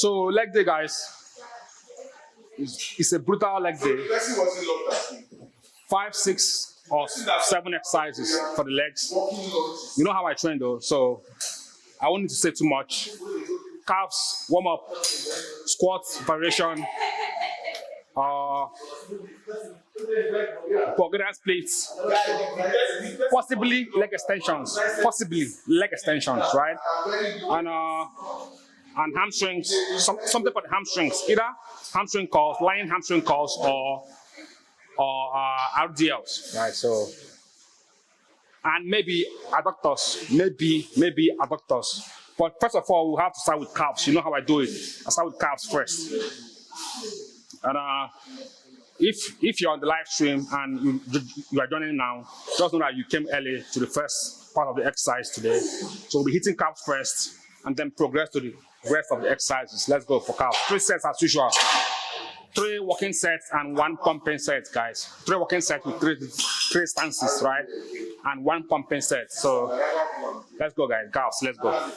So leg day, guys. It's a brutal leg day. 5, 6, or 7 exercises for the legs. You know how I train though, so I won't need to say too much. Calves, warm up, squat variation, Bulgarian splits, possibly leg extensions, right? And hamstrings, something for the hamstrings, either hamstring curls, lying hamstring curls, or RDLs, right? So, and maybe adductors, maybe adductors. But first of all, we'll have to start with calves. You know how I do it. I start with calves first. And if you're on the live stream and you are joining now, just know that you came early to the first part of the exercise today. So we'll be hitting calves first and then progress to the rest of the exercises. Let's go for calves. 3 sets as usual. 3 walking sets and 1 pumping set, guys. 3 walking sets with 3 stances, right? And 1 pumping set. So let's go, guys. Calves, let's go.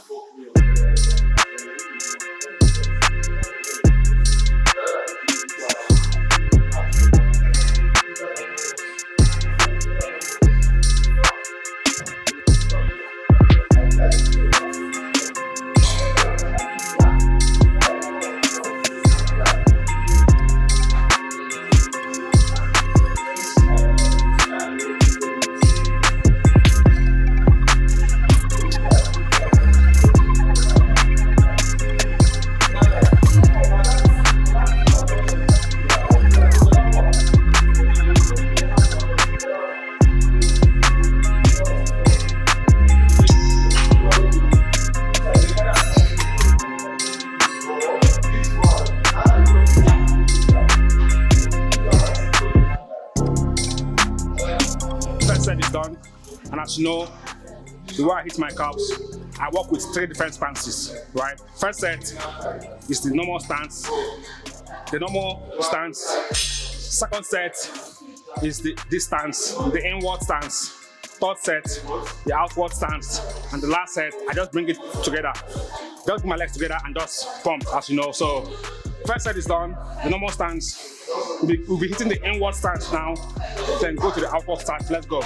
Done, and as you know, the way I hit my calves, I work with 3 different stances, right? First set is the normal stance, Second set is this stance, the inward stance. Third set, the outward stance, and the last set, I just bring it together, just bring my legs together and just pump, as you know. So first set is done, the normal stance. We'll be hitting the inward stance now, then go to the outward stance. Let's go.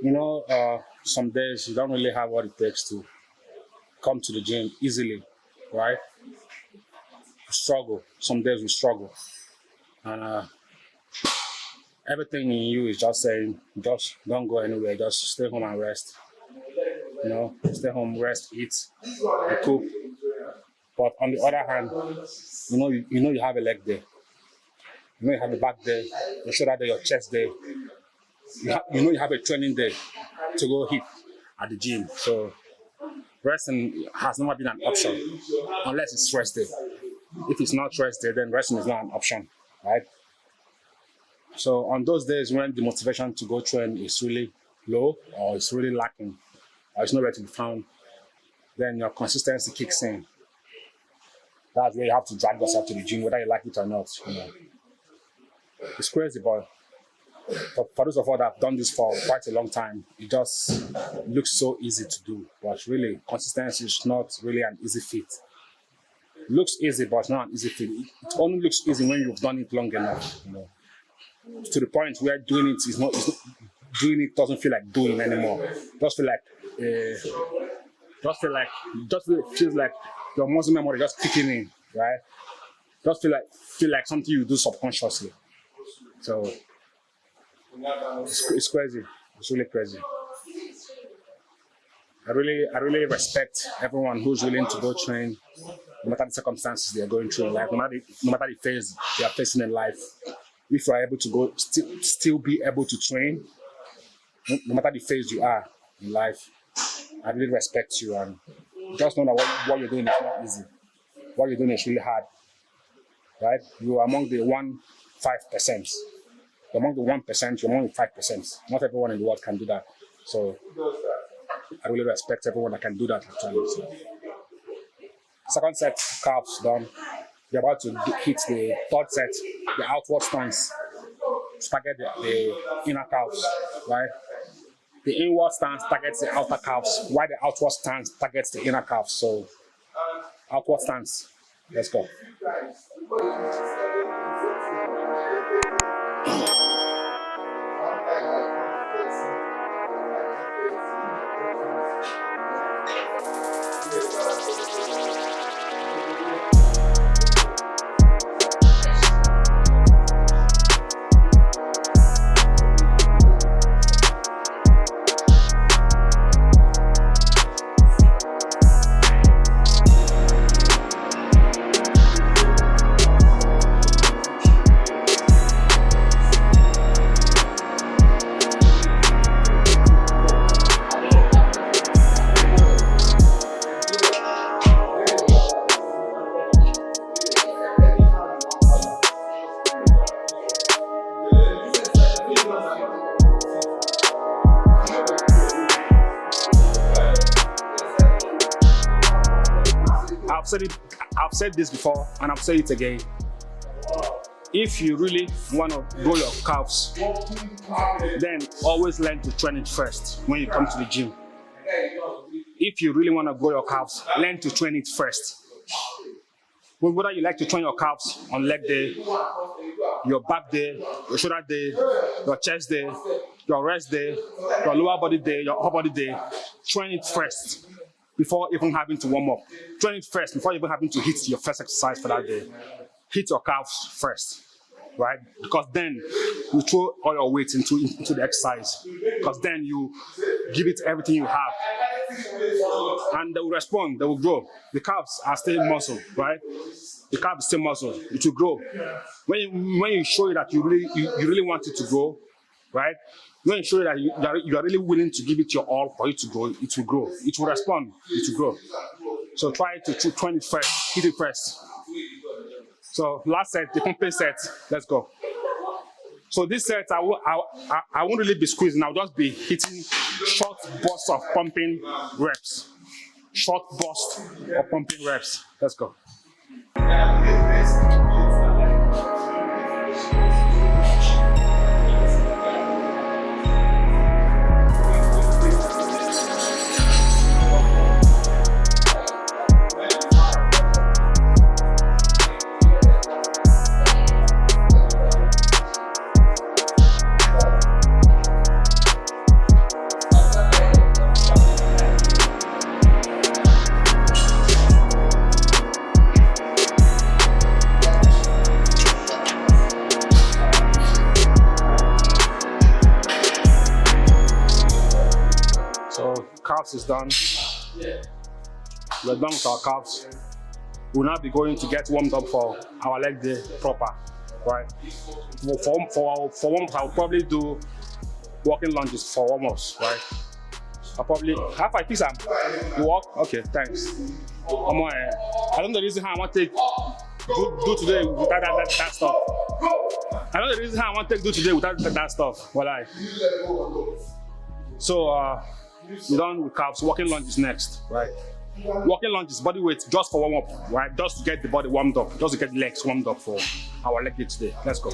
You know, some days you don't really have what it takes to come to the gym easily, right? You struggle. Some days we struggle. And everything in you is just saying, just don't go anywhere, just stay home and rest. You know, stay home, rest, eat, and cook. But on the other hand, you know you have a leg day. You know you have a back day, your shoulder day, your chest day. You know you have a training day to go hit at the gym. So resting has never been an option unless it's rest day. If it's not rest day, then resting is not an option, right? So on those days when the motivation to go train is really low or it's really lacking or it's nowhere to be found, then your consistency kicks in. That's where you have to drag yourself to the gym, whether you like it or not. You know. It's crazy, but for those of us that have done this for quite a long time, it just looks so easy to do. But really, consistency is not really an easy feat. It looks easy, but it's not an easy feat. It only looks easy when you've done it long enough. You know, to the point where doing it doesn't feel like doing anymore. It just feel like feels like your muscle memory just kicking in, right? Just feel like something you do subconsciously. So it's crazy. It's really crazy. I really respect everyone who's willing to go train, no matter the circumstances they are going through in life, no matter the phase they are facing in life. If you are able to go, still be able to train, no matter the phase you are in life, I really respect you, and just know that what you're doing is not easy. What you're doing is really hard, right? You are among the 5%. You're among the 1%, you're among the 5%. Not everyone in the world can do that. So I really respect everyone that can do that actually. So, second set, calves done. You're about to hit the third set, the outward stance. Target the inner calves, right? The inward stance targets the outer calves, while the outward stance targets the inner calves. So, outward stance. Let's go. I've said this before, and I'll say it again. If you really want to grow your calves, then always learn to train it first when you come to the gym. If you really want to grow your calves, learn to train it first. Whether you like to train your calves on leg day, your back day, your shoulder day, your chest day, your rest day, your lower body day, your upper body day, train it first before even having to warm up. Train it first before even having to hit your first exercise for that day. Hit your calves first, right? Because then you throw all your weight into the exercise. Because then you give it everything you have. And they will respond, they will grow. The calves are still muscle, right? The calf is still muscle, it will grow. When you show that you really want it to grow, right? When you show that you are really willing to give it your all for it to grow, it will grow. It will respond, it will grow. So try to train it first, hit it first. So last set, the pumping set, let's go. So this set, I won't really be squeezing, I'll just be hitting short bursts of pumping reps. Short burst of pumping reps. Let's go. Calves is done. We're done with our calves. We'll now be going to get warmed up for our leg day proper, right? For warm-ups, I'll probably do walking lunges for warm-ups, right? I'll probably have I fix them. You walk? Okay, thanks. I don't know the reason how I want to do today without that stuff. I don't know the reason how I want to do today without that stuff. Well, so we're done with calves. Walking lunges next, right? Walking lunges, body weight, just for warm up, right? Just to get the body warmed up, just to get the legs warmed up for our leg day today. Let's go.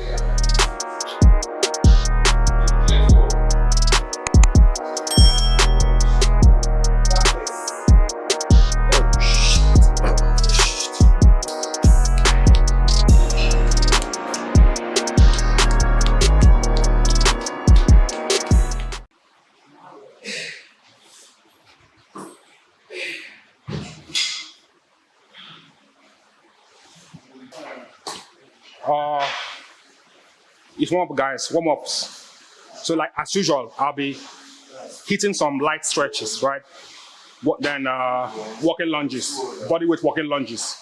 It's warm up, guys. Warm ups. So like as usual, I'll be hitting some light stretches, right? Then walking lunges, body weight walking lunges.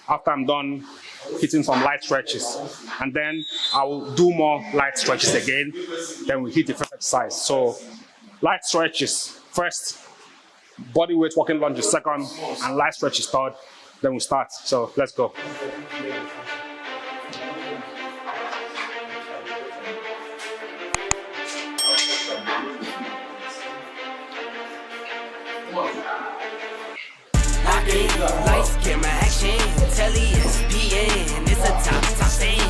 After I'm done hitting some light stretches, and then I will do more light stretches again. Then we hit the first exercise. So light stretches first, body weight walking lunges second, and light stretches third. Then we start. So let's go. Lights, camera, action, telly, ESPN, it's a top scene.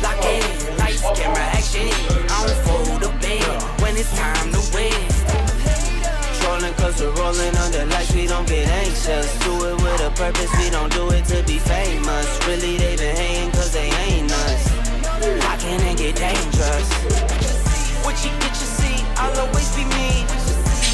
Lock in, lights, camera, action, I don't fold a band when it's time to win. Trolling cause we're rolling under lights, we don't get anxious. Do it with a purpose, we don't do it to be famous. Really they been hating cause they ain't us. Locking and get dangerous. What you get you see, I'll always be me.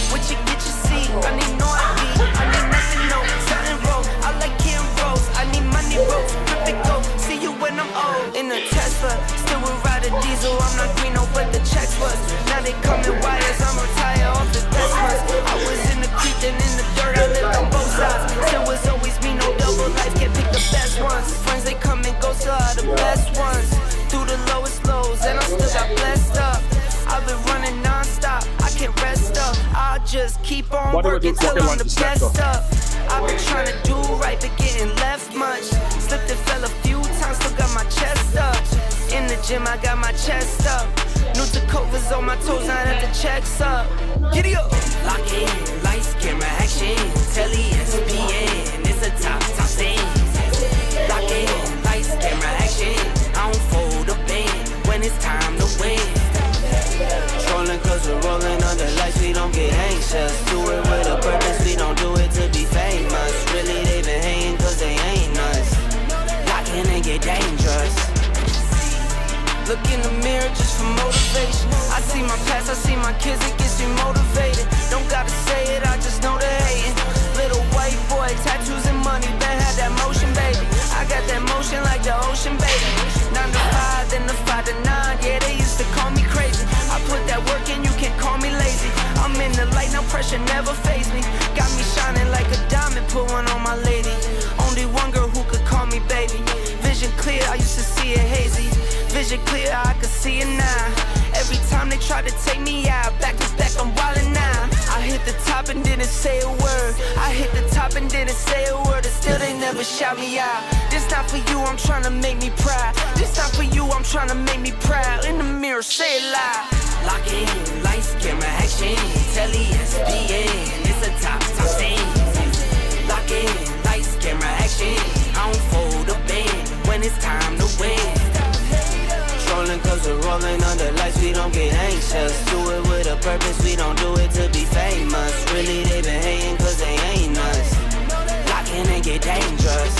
What you get you see, I need no ID, I need nothing, no, something wrong. I like Kim Rose, I need money rolls, flip it go, see you when I'm old. In a Tesla, still would ride a diesel, I'm not green, no, but the checks was. Now they come in wires, I'm retired off the best ones. I was in the creek and in the dirt, I lived on both sides. Still was always me, no double life, can't pick the best ones. Friends, they come and go, still are the best ones. Through the lowest lows, and I still got blessed up. I've been running non-stop, I can't rest up. I'll just keep on working till I'm the best up. I've been trying to do right, but getting left much. Slipped and fell a few times, still got my chest up. In the gym, I got my chest up. New Tacovas on my toes, now that the check's up. Giddy up! Lock in, lights, camera, action, telly, ESPN, it's a top scene. Lock in, lights, camera, action, I don't fold a band when it's time to win. Trolling cause we're rolling under lights, we don't get anxious. Do it with a purpose, we don't do it to be famous. Really they been hating cause they ain't us. Locking and get dangerous. Look in the mirror just for motivation. I see my past, I see my kids, it gets me motivated. Don't gotta say it, I just know they're hating. Little white boy, tattoos and money, Ben had that motion, baby. I got that motion like the ocean, baby. 9 to 5, then the 5 to 9, yeah, they used to call me crazy. I put that work in, you can't call me lazy. I'm in the light, no pressure, never face me. Got me shining like a diamond, put one on my lady. Only one girl who could call me baby. Vision clear, I used to see it hazy. Vision clear, I can see it now. Every time they try to take me out, back to back, I'm wildin' now. I hit the top and didn't say a word. I hit the top and didn't say a word, and still they never shout me out. This not for you, I'm trying to make me proud. This not for you, I'm trying to make me proud. In the mirror, say it loud. Lock in, lights, camera, action, telly, ESPN, it's a top scene. Lock in, lights, camera, action, I don't fold a band when it's time to win. Trolling cause we're rolling under lights, we don't get anxious. Do it with a purpose, we don't do it to be famous. Really they been hating cause they ain't us. Locking and get dangerous.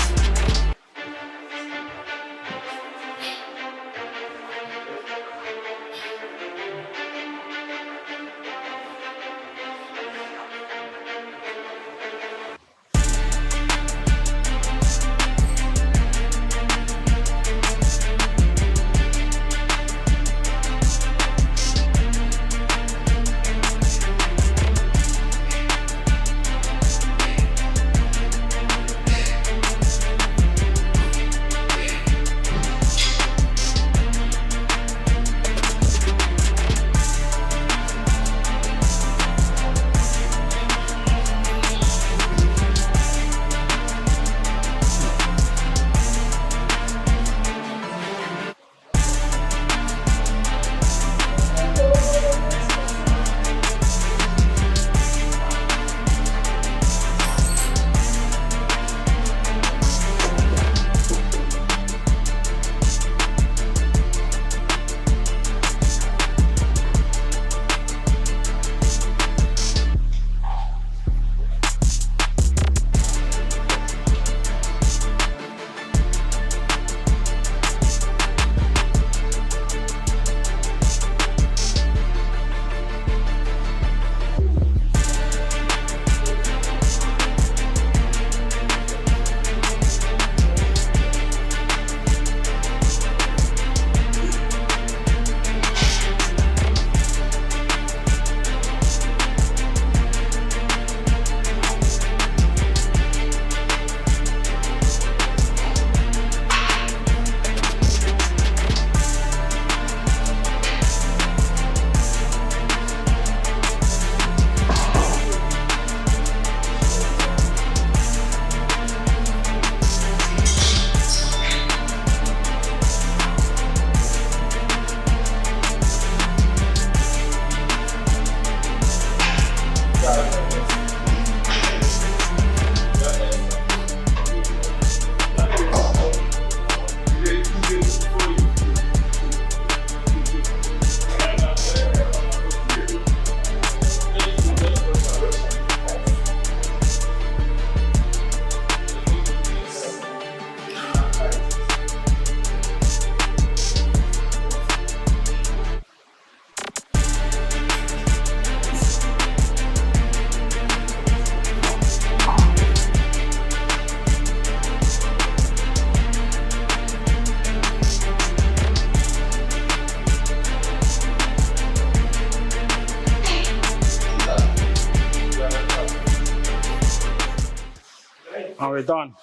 we're done.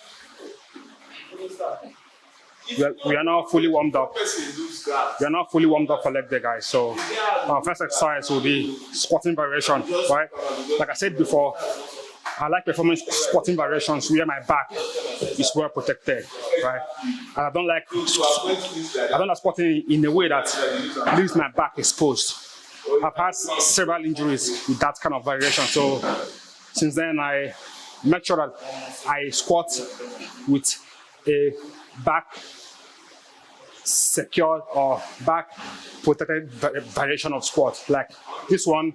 We are now fully warmed up. We are now fully warmed up for leg day, guys. So our first exercise will be squatting variation, right? Like I said before, I like performing squatting variations where my back is well protected, right? And I don't like squatting in a way that leaves my back exposed. I've had several injuries with that kind of variation. So since then, I make sure that I squat with a back secured or back protected variation of squat, like this one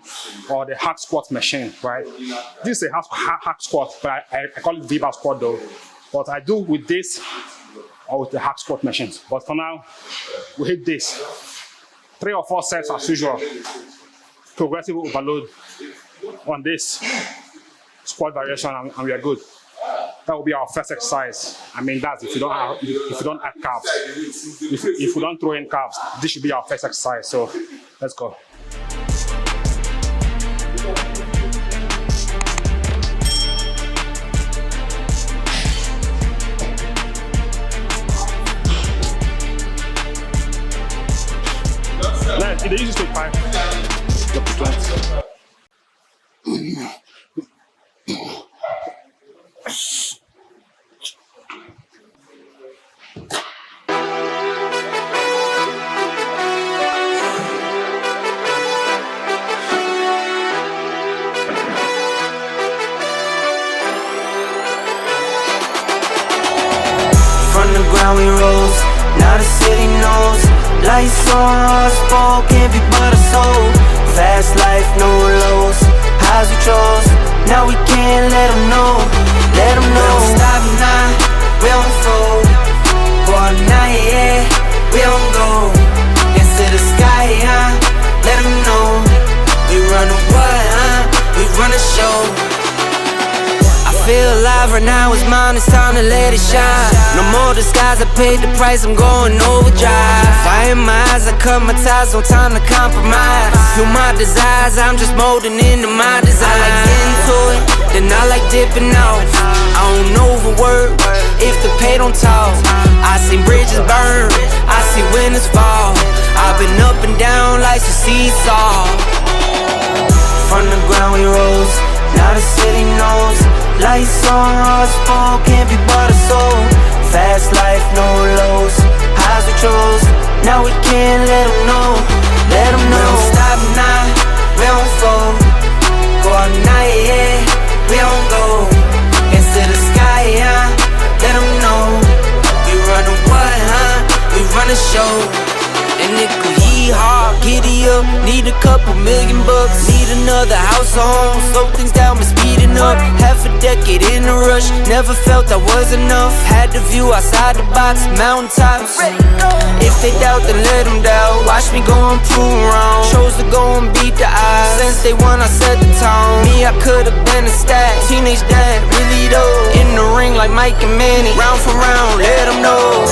or the hack squat machine, right? This is a hack squat, but I call it V-bar squat though. But I do with this or with the hack squat machines. But for now, we hit this. 3 or 4 sets as usual. Progressive overload on this squat variation, and we are good. That will be our first exercise. I mean, that's if you don't add calves. If we don't throw in calves, this should be our first exercise. So let's go. Let's they use 25. Up to 20. We rose, now the city knows. Lights on, sport can't be but a soul. Fast life, no lows, highs we chose. Now we can't let them know, let them know. We don't stop now, we don't fold. Go all night, yeah, we don't go. Into the sky, let them know. We run the what, we run the show. I feel alive right now, it's mine, it's time to let it shine. No more disguise, I paid the price, I'm going overdrive. Fire in my eyes, I cut my ties, no time to compromise. Feel my desires, I'm just molding into my design. I like getting to it, then I like dipping off. I don't overwork, if the pay don't talk. I see bridges burn, I see winners fall. I've been up and down like some seesaw. From the ground we rose, now the city knows. Lights on, sport can't be but a soul. Fast life, no lows, highs we chose. Now we can't let them know, let them know. We don't stop now, we don't fold. Go all night, yeah, we don't go. Into the sky, let them know. We run the what, we run the show. And it go yee-haw, giddy up. Need a couple $1,000,000. Need another house or home. Slow things down, but speeding up. Half a decade in a rush. Never felt I was enough. Had the view outside the box, mountaintops. If they doubt, then let them doubt. Watch me go and prove wrong. Chose to go and beat the odds. Since day one, I set the tone. Me, I could've been a stat. Teenage dad, really though. In the ring like Mike and Manny. Round for round, let them know.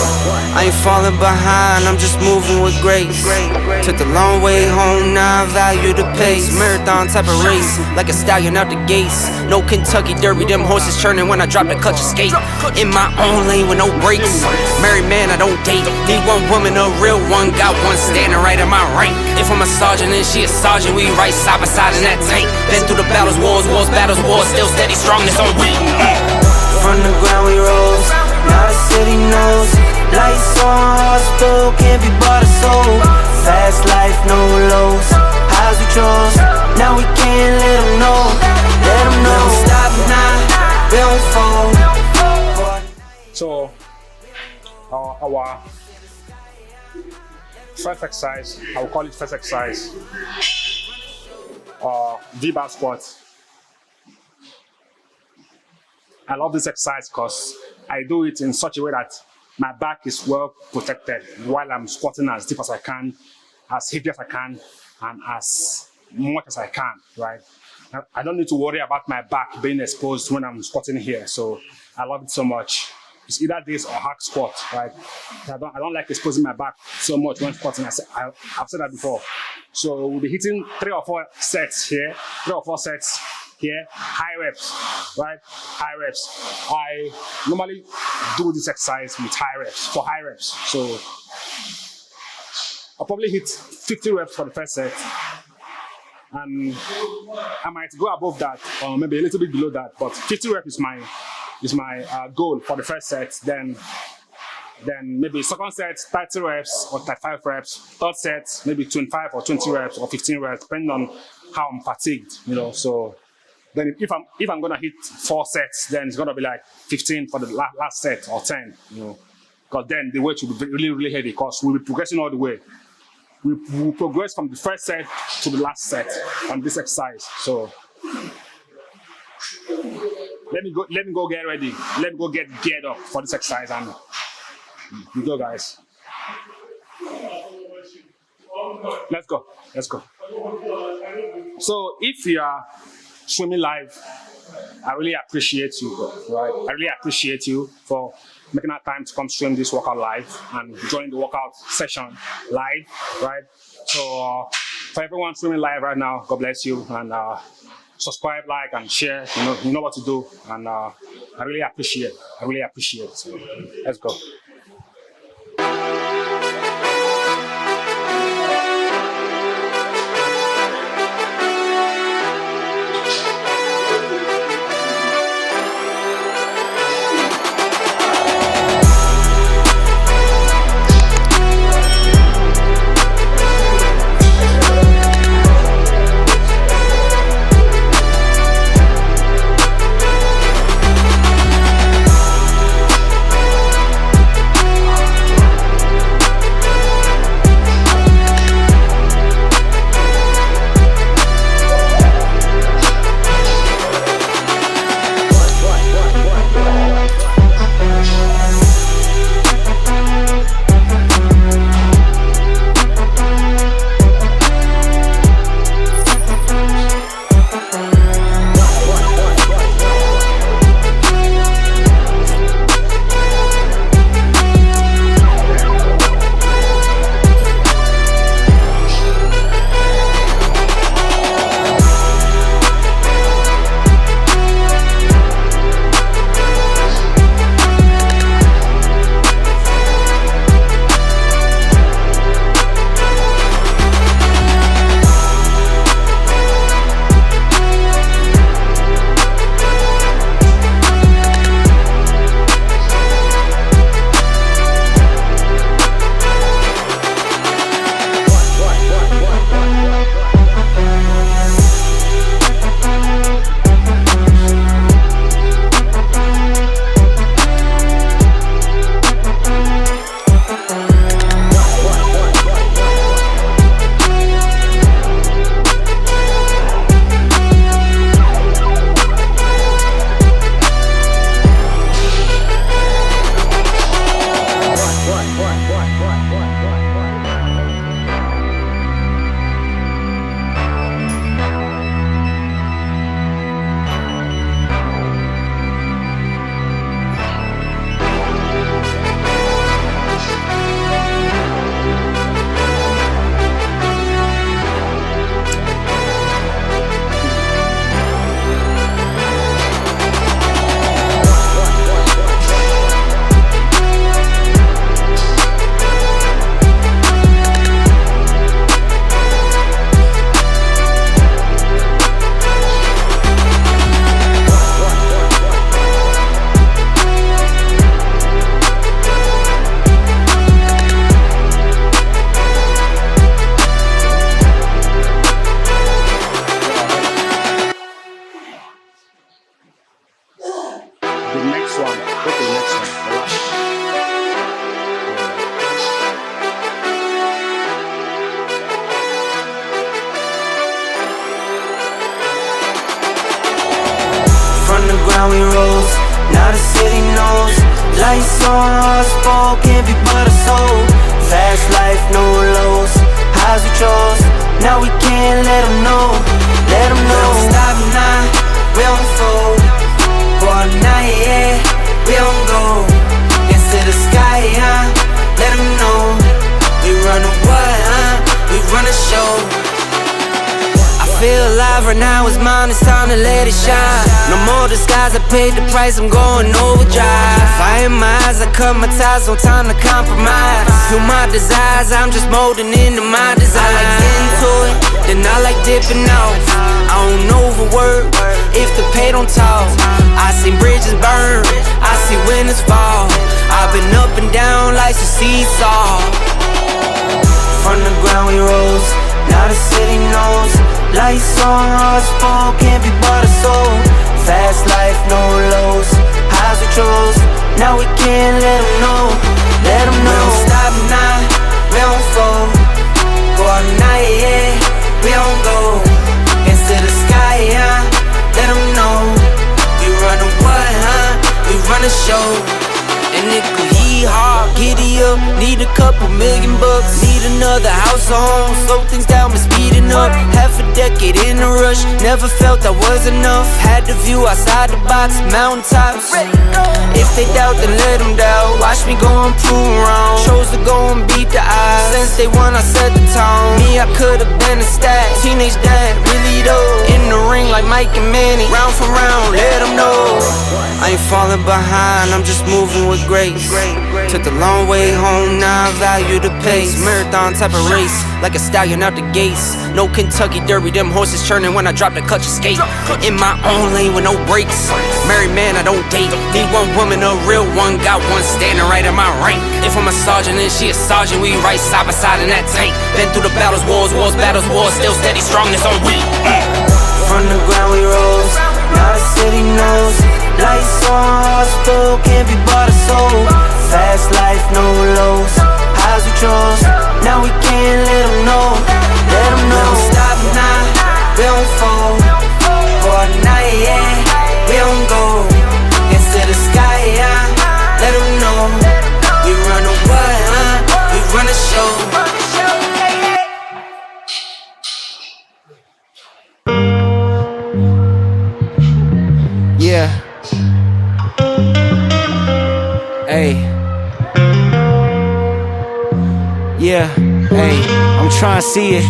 I ain't falling behind, I'm just moving with grace. Took the long way home, now I value the pace. Marathon type of race, like a stallion out the gates. No Kentucky Derby, them horses churning when I drop the clutch and skate. In my own lane with no brakes. Married man, I don't date. Need one woman, a real one. Got one standing right in my rank. If I'm a sergeant and she a sergeant, we right side by side in that tank. Been through the battles, wars, battles, wars. Still steady, strongness on weak. From the ground we rose, now the city knows. Lights on, sport can't be but a soul. Fast life, no lows, highs we chose. Now we can't let them know, let them know. We don't stop now, we don't fold. So our first exercise, I will call it first exercise, V-bar squat. I love this exercise because I do it in such a way that my back is well protected while I'm squatting as deep as I can, as heavy as I can, and as much as I can, right? I don't need to worry about my back being exposed when I'm squatting here, so I love it so much. It's either this or hack squat, right? I don't like exposing my back so much when squatting. I've said that before. So we'll be hitting 3 or 4 sets here, 3 or 4 sets here, high reps, right? High reps. I normally do this exercise with high reps, for high reps. So I'll probably hit 50 reps for the first set. And I might go above that, or maybe a little bit below that, but 50 reps is my goal for the first set. Then maybe second set 30 reps or 35 reps. Third set maybe 25 or 20 reps or 15 reps, depending on how I'm fatigued. So then if I'm gonna hit 4 sets, then it's gonna be like 15 for the last set or 10. Because then the weight will be really really heavy. Because we'll be progressing all the way. We will progress from the first set to the last set on this exercise. So let me go get ready. Let me go get geared up for this exercise, and we go, guys. Let's go. So if you are swimming live, I really appreciate you, right? I really appreciate you for making that time to come swim this workout live and join the workout session live, right? So for everyone swimming live right now, God bless you, and subscribe, like, and share. You know what to do, and I really appreciate. So let's go. how we rose. Now the city knows. Lights on, hearts fall, can't be but a soul. Fast life, no lows. Highs we chose. Now we can't let them know. Let them know. We don't stop now, we don't fold. For a night, yeah, we don't go. Into the sky, let them know. We run the what, we run the show. I feel alive. alive right now is mine, it's time to let it shine. No more disguise, I paid the price, I'm going overdrive. Fire in my eyes, I cut my ties, no time to compromise. Feel my desires, I'm just molding into my design. I like into it, then I like dipping off. I don't overwork if the pay don't talk. I see bridges burn, I see winners fall. I've been up and down like some seesaw. From the ground we rose, now the city knows. Lights on, hearts full, can't be bought or sold. Fast life, no lows, highs we chose. Now we can't let them know, let them know. We don't stop now, we don't fold. Go all night, yeah, we don't go. Into the sky, yeah, let them know. We run the what, huh? We run the show. And it could hard, giddy up. Need a couple $1,000,000 bucks. Need another house or home. Slow things down, but speeding up. Half a decade in a rush. Never felt I was enough. Had the view outside the box, mountaintops. If they doubt, then let them doubt. Watch me go and prove wrong. Chose to go and beat the odds. Since day one, I set the tone. Me, I could've been a stat. Teenage dad, really though. In the ring like Mike and Manny. Round for round, let them know. I ain't falling behind, I'm just moving with grace. Took the long way home, now I value the pace. Marathon type of race, like a stallion out the gates. No Kentucky Derby, them horses churning when I drop the clutch escape. In my own lane with no brakes. Married man, I don't date. Need one woman, a real one. Got one standing right in my rank. If I'm a sergeant and she a sergeant, we right side by side in that tank. Been through the battles, wars, battles, wars. Still steady, strongest on we. From the ground we rose, now the city knows. Lights on, hearts full, can't be bought or sold. Fast life, no lows, highs we chose. Now we can't let them know, let them know. We don't stop now, we don't fold. For a night, yeah, we don't go. Into the sky, yeah, let them know. We run the what, huh? We run the show. Yeah. Hey. Yeah. Hey. I'm trying to see it.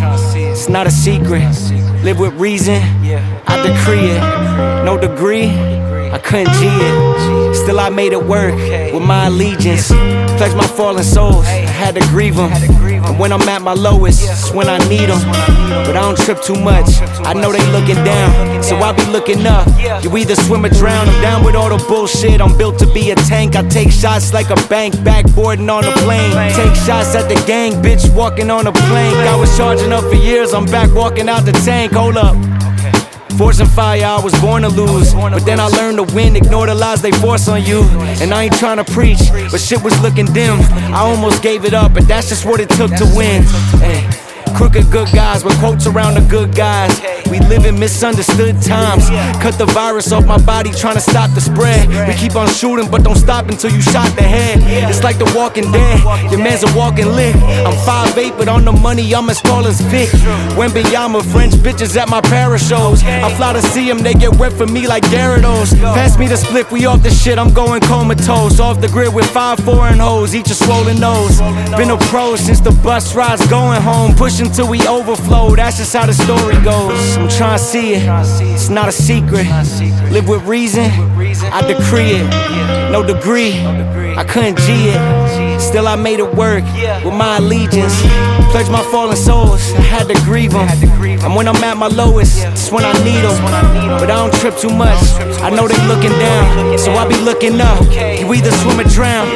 It's not a secret. Live with reason. I decree it. No degree. I couldn't G it. Still I made it work with my allegiance. Pledge my fallen souls. I had to grieve them. And when I'm at my lowest, it's when I need them. But I don't trip too much. I know they looking down, so I be looking up. You either swim or drown. I'm down with all the bullshit. I'm built to be a tank. I take shots like a bank, backboarding on a plane. Take shots at the gang, bitch, walking on a plank. I was charging up for years. I'm back walking out the tank. Hold up. Force and fire, I was born to lose. But then I learned to win, ignore the lies they force on you. And I ain't trying to preach, but shit was looking dim. I almost gave it up, but that's just what it took to win. Hey. Crooked good guys with quotes around the good guys. We live in misunderstood times. Cut the virus off my body, trying to stop the spread. We keep on shooting, but don't stop until you shot the head. It's like The Walking Dead, your man's a walking lick. I'm 5'8", but on the money, I'm as tall as Vic. Wembanyama, French bitches at my para shows. I fly to see them, they get wet for me like Gyarados. Pass me the split, we off the shit, I'm going comatose. Off the grid with 5 foreign hoes, each a swollen nose. Been a pro since the bus rides going home. Pushing till we overflow, that's just how the story goes. I'm trying to see it, it's not a secret. Live with reason, I decree it. No degree, I couldn't G it. Still I made it work with my allegiance. Pledge my fallen souls, I had to grieve them. And when I'm at my lowest, it's when I need them. But I don't trip too much, I know they looking down, so I be looking up. You either swim or drown.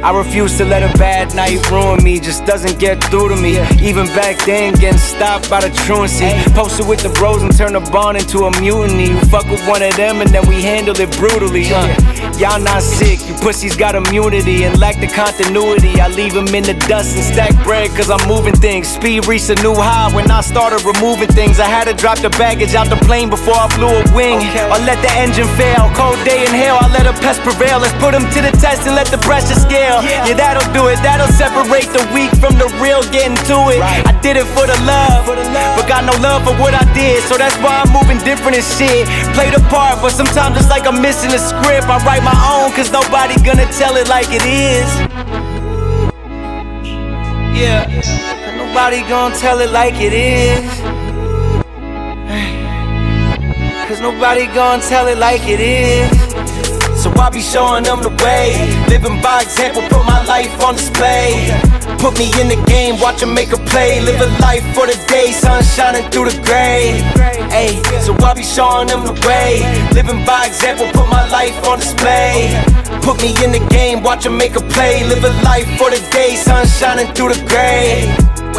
I refuse to let a bad night ruin me, just doesn't get through to me. Even back then, getting stopped by the truancy. Posted with the bros and turned the bond into a mutiny. You fuck with one of them and then we handle it brutally. Y'all not sick, you pussies got immunity and lack the continuity. I leave them in the dust and stack bread cause I'm moving things. Speed reached a new high when I started removing things. I had to drop the baggage out the plane before I flew a wing. Or let the engine fail, cold day in hell, I let a pest prevail. Let's put them to the test and let the pressure scale. Yeah, that'll do it, that'll separate the weak from the real, getting to it. I did it for the love, but got no love for what I did. So that's why I'm moving different and shit. Play the part, but sometimes it's like I'm missing a script. I write my own cause nobody gonna tell it like it is. Yeah, nobody gonna tell it like it is. Cause nobody gonna tell it like it is. So I be showing them the way, living by example, put my life on display. Put me in the game, watch them make a play. Live a life for the day, sun shining through the gray. Ay, so I be showing them the way, living by example, put my life on display. Put me in the game, watch them make a play. Live a life for the day, sun shining through the gray.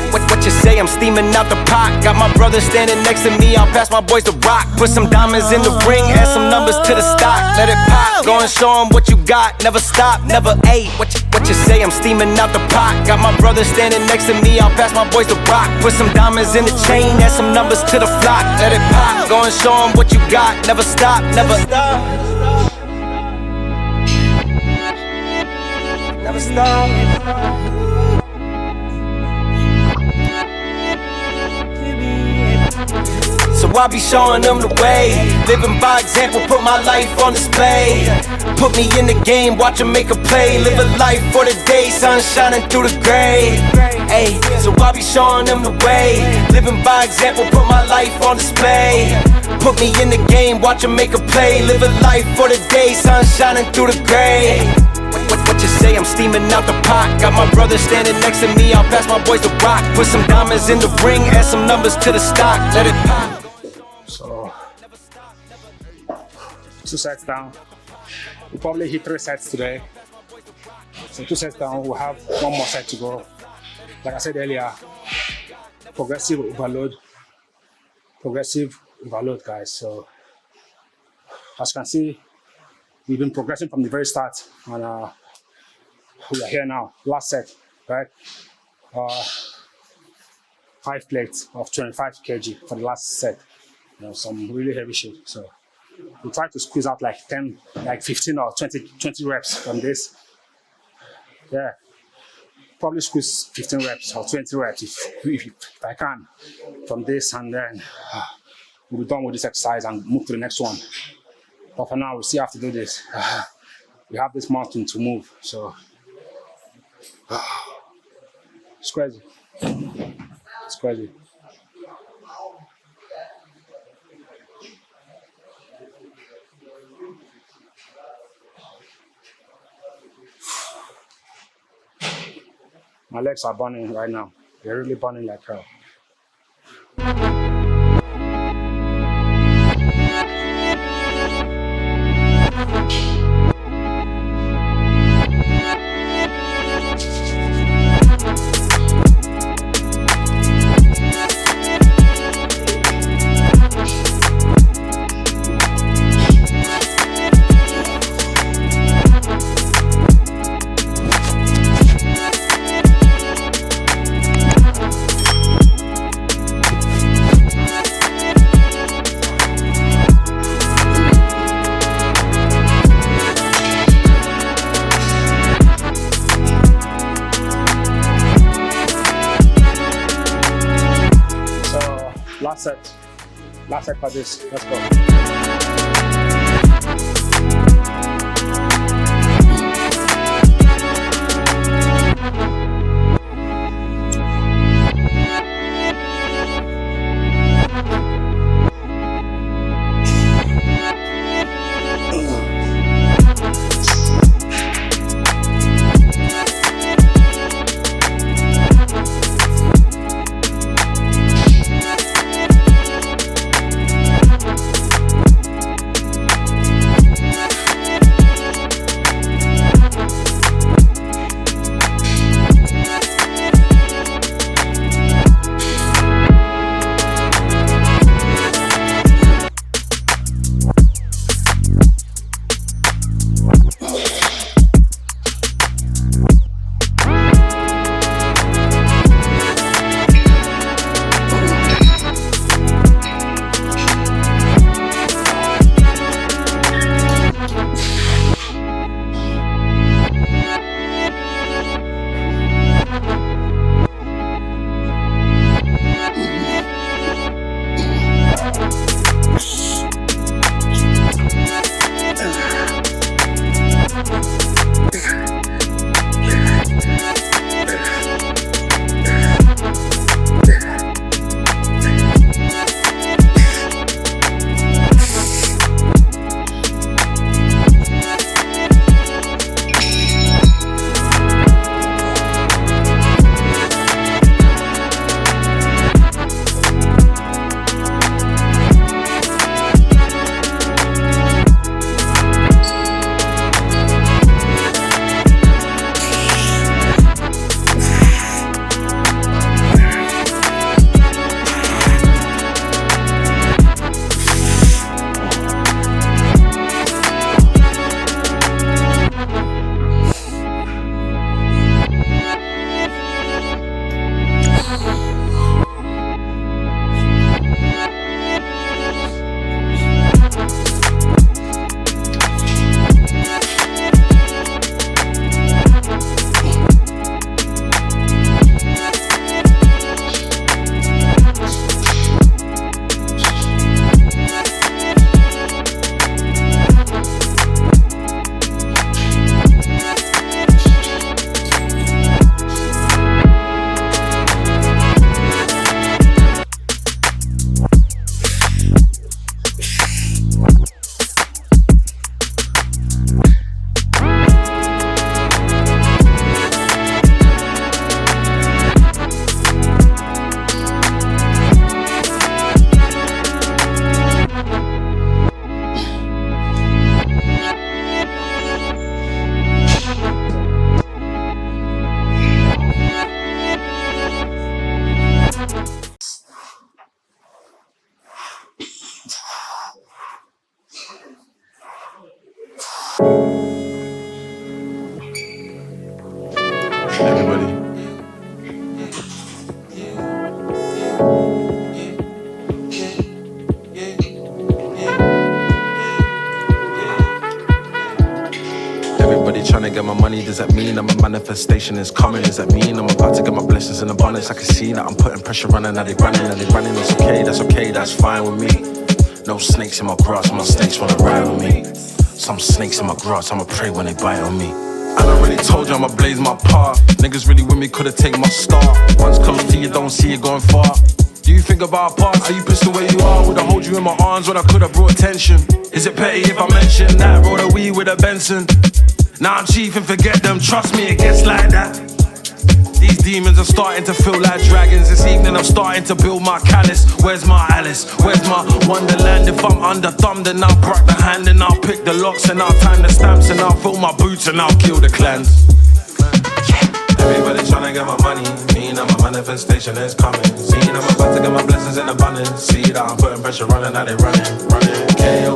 What you say, I'm steaming out the pot. Got my brother standing next to me, I'll pass my boys the rock. Put some diamonds in the ring, add some numbers to the stock. Let it pop, go and show them what you got. Never stop, never ate. What you say, I'm steaming out the pot. Got my brother standing next to me, I'll pass my boys the rock. Put some diamonds in the chain, add some numbers to the flock. Let it pop, go and show them what you got. Never stop, never stop. Never stop. So I be showing them the way, living by example, put my life on display. Put me in the game, watch them make a play. Live a life for the day, sun shining through the gray. Ay, so I be showing them the way, living by example, put my life on display. Put me in the game, watch them make a play. Live a life for the day, sun shining through the gray. What you say, I'm steaming out the pot. Got my brother standing next to me, I'll pass my boys the rock. Put some diamonds in the ring, add some numbers to the stock. Let it pop. So 2 sets down. We'll probably hit 3 sets today. So 2 sets down, we'll have 1 more set to go. Like I said earlier, progressive overload. Progressive overload, guys. So as you can see, we've been progressing from the very start, and we are here now. Last set, right? 5 plates of 25 kg for the last set. You know, some really heavy shit. So we try to squeeze out like 10, like 15 or 20 reps from this. Yeah, probably squeeze 15 reps or 20 reps if I can from this, and then we'll be done with this exercise and move to the next one. But for now, we still have to do this. We have this mountain to move, so it's crazy. It's crazy. My legs are burning right now. They're really burning like hell. Last set for this. Let's go. Everybody. Everybody trying to get my money, does that mean that my manifestation is coming? Does that mean I'm about to get my blessings in abundance? I can see that I'm putting pressure on and now they running, it's okay, that's fine with me. No snakes in my grass, my snakes wanna ride with me. Some snakes in my grass, I'ma pray when they bite on me. I already told you I'ma blaze my path. Niggas really with me, could've taken my start. Once close to you, don't see it going far. Do you think about parts? Are you pissed the way you are? Would I hold you in my arms when I could've brought attention? Is it petty if I mention that? Roll a weed with a Benson. Now I'm chief and forget them, trust me, it gets like that. These demons are starting to feel like dragons. This evening I'm starting to build my callus. Where's my Alice? Where's my Wonderland? If I'm under thumb, then I'll break the hand and I'll pick the locks and I'll time the stamps and I'll fill my boots and I'll kill the clans. Everybody tryna get my money. Me and my manifestation is coming. Seeing I'm about to get my blessings in abundance. See that I'm putting pressure on and now they running.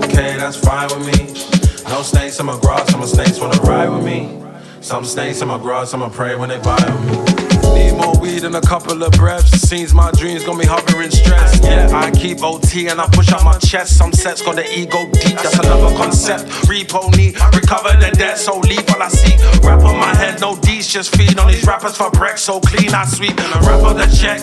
Okay, that's fine with me. No snakes in my grass, some snakes wanna ride with me. Some snakes in my grass, I'ma pray when they vibe with me. Need more weed and a couple of breaths. Seems my dreams gon' be hovering stress. Yeah, I keep OT and I push out my chest. Some sets got the ego deep, that's another concept. Repo neat, recover the debt, so lethal I see. Rap on my head, no D's, just feed on these rappers for break. So clean I sweep, rap on the check.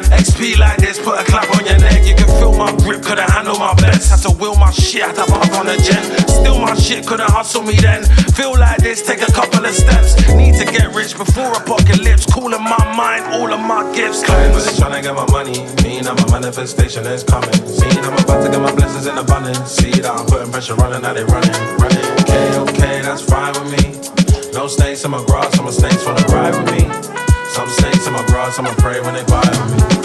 XP like this, put a clap on your neck. You can feel my grip, couldn't handle my best. Had to will my shit, had to pop on a jet. Still my shit, couldn't hustle me then. Feel like this, take a couple of steps. Need to get rich before apocalypse. Cooling my mind, all of my gifts. Everybody tryna get my money. Me and my manifestation is coming. Seeing I'm about to get my blessings in abundance. See that I'm putting pressure on and now they running. Okay, that's fine with me. No snakes in my grass, some snakes wanna ride with me. Some snakes in my grass, I'ma pray when they vibe with me.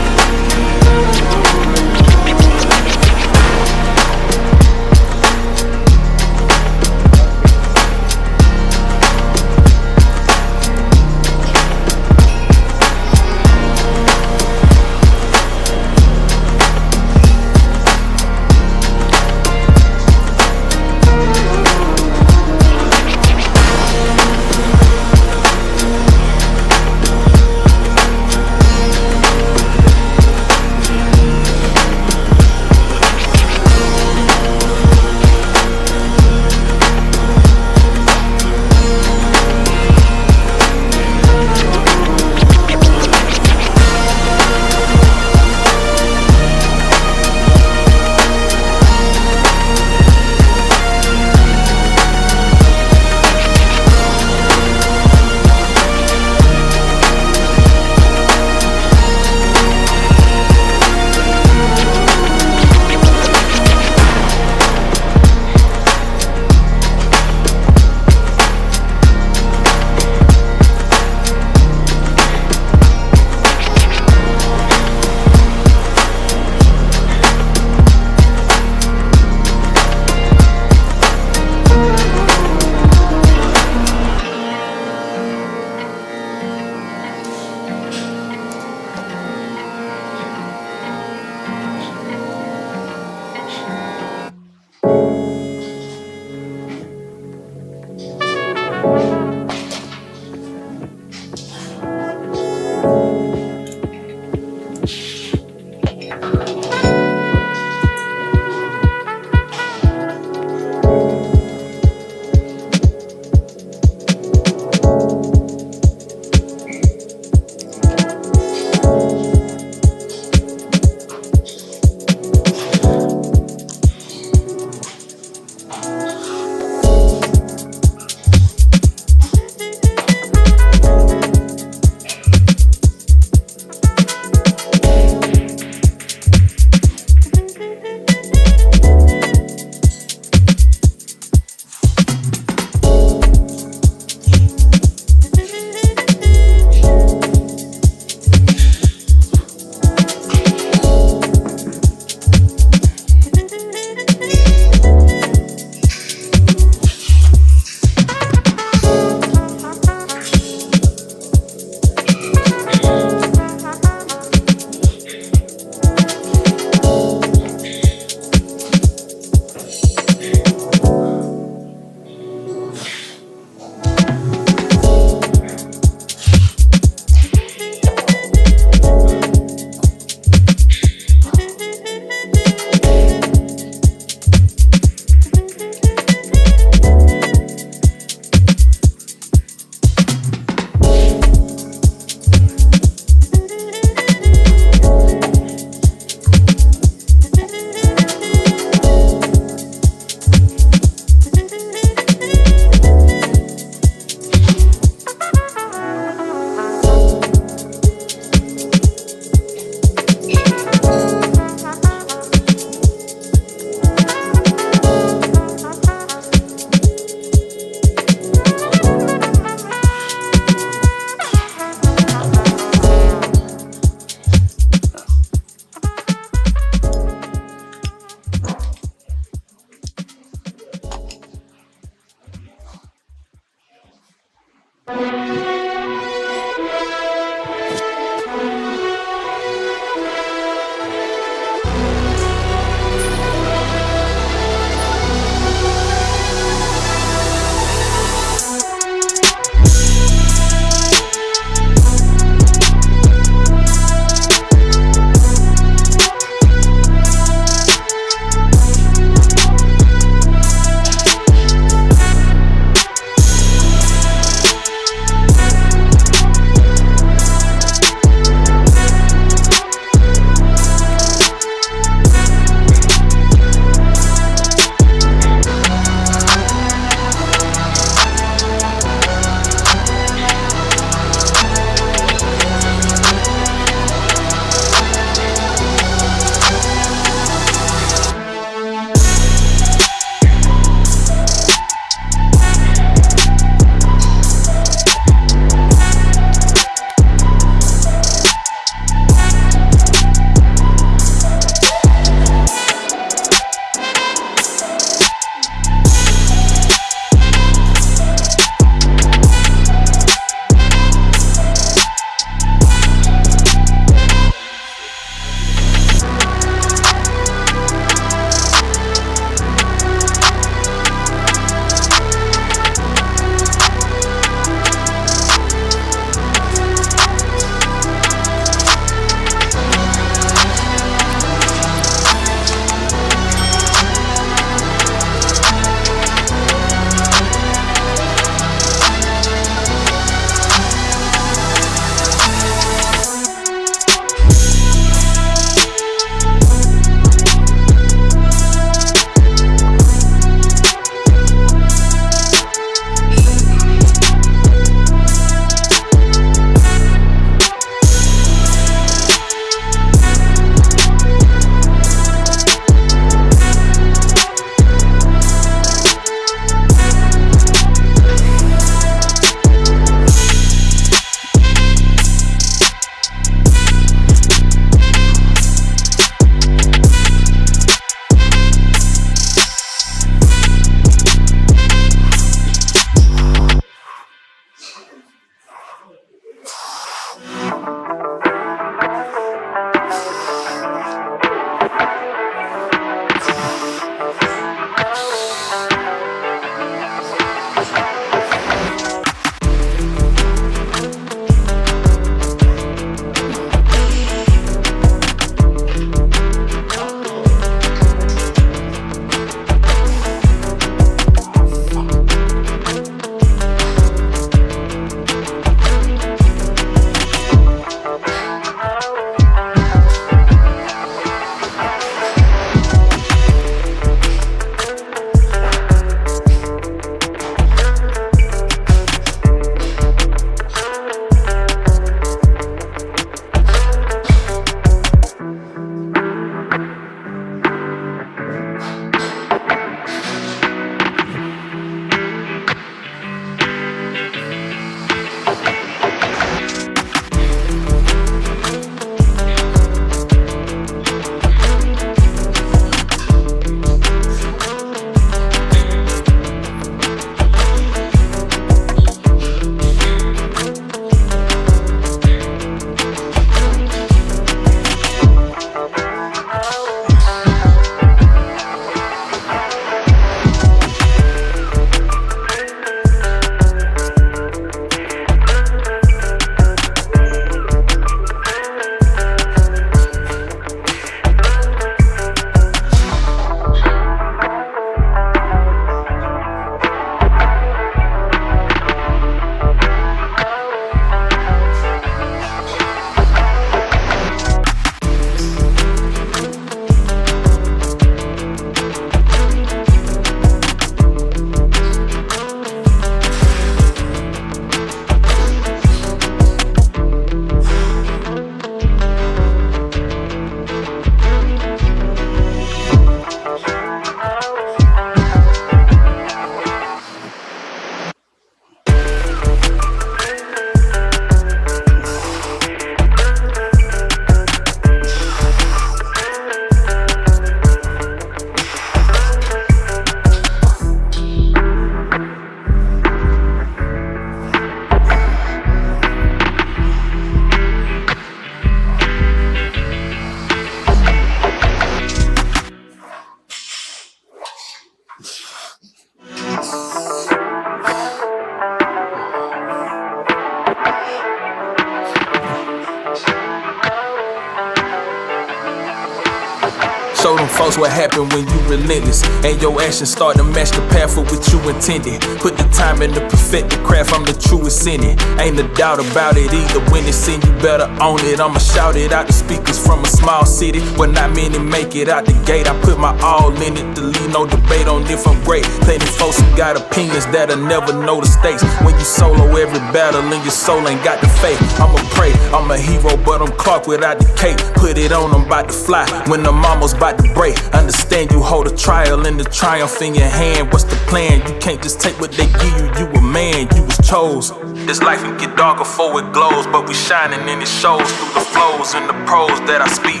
knows what happened when you relentless, and your actions start to match the path of what you intended. Put the time in to perfect the craft, I'm the truest in it. Ain't a doubt about it either. When it's in, you better own it. I'ma shout it out the speakers from a small city where not many make it out the gate. I put my all in it to leave no debate on if I'm great. Plenty folks who got opinions that'll never know the stakes. When you solo every battle and your soul ain't got the faith. I'ma pray, I'm a hero, but I'm Clark without the cape. Put it on, I'm about to fly when I'm almost about to break. Understand you hold a trial and the triumph in your hand. What's the plan? You can't just take what they give you. You a man, you was chose. This life can get darker before it glows, but we shining and it shows through the flows and the prose that I speak.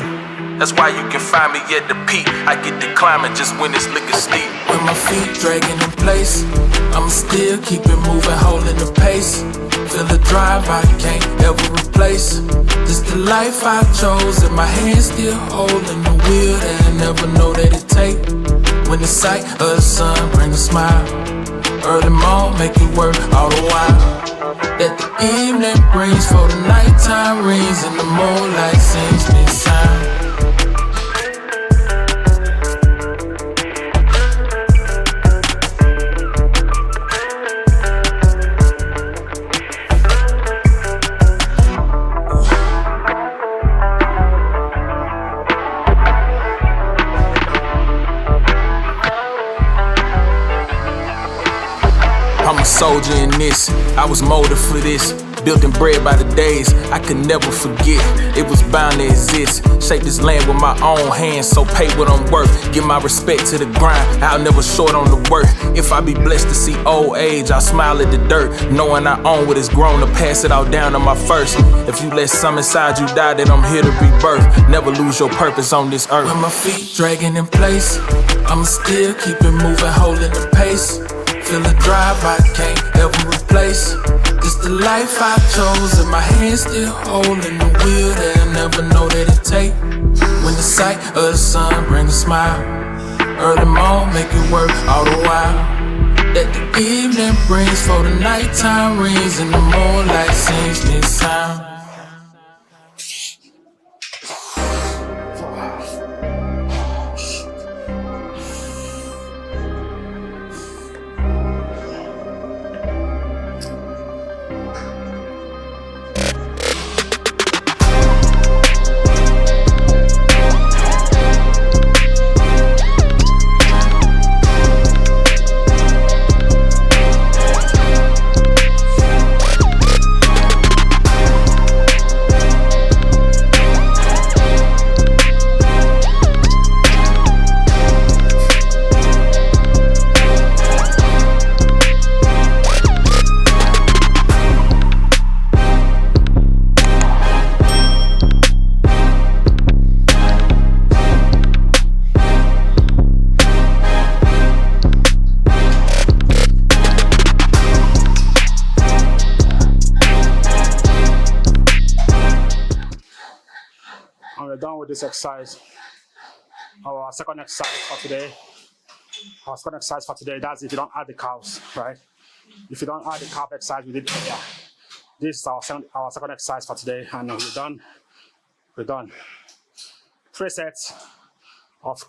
That's why you can find me at the peak. I get the climbing just when it's looking steep. When my feet dragging in place, I'ma still keep it moving, holding the pace. Feel the drive I can't ever replace. This the life I chose, and my hands still holding the wheel that I never know that it take. When the sight of the sun brings a smile, early morn make it work all the while. That the evening brings for the nighttime rings, and the moonlight sings me sound. I'm a soldier in this, I was molded for this. Built and bred by the days, I could never forget. It was bound to exist. Shape this land with my own hands, so pay what I'm worth. Give my respect to the grind, I'll never short on the work. If I be blessed to see old age, I'll smile at the dirt, knowing I own what is grown to pass it all down to my first. If you let some inside you die, then I'm here to rebirth. Never lose your purpose on this earth. When my feet dragging in place, I'ma still keep it moving, holding the pace. Feel the drive I can't ever replace. This the life I chose, and my hands still holding the wheel that I never know that it take. When the sight of the sun brings a smile, early morn make it work all the while. That the evening brings for the nighttime rings, and the moonlight sings me a sound. And we're done with this exercise. Our second exercise for today. That's if you don't add the calves, right? If you don't add the calf exercise we did earlier. This is our second exercise for today, and we're done. We're done. 3 sets of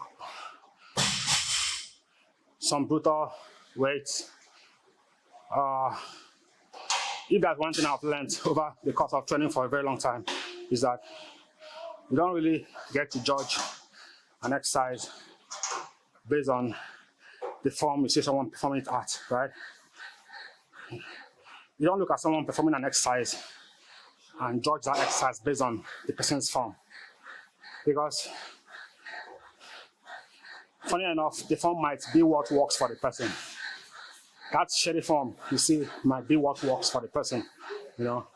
some brutal weights. If there's one thing I've learned over the course of training for a very long time, is that you don't really get to judge an exercise based on the form you see someone performing it at, right? You don't look at someone performing an exercise and judge that exercise based on the person's form. Because, funny enough, the form might be what works for the person. That shady form, you see, might be what works for the person, you know.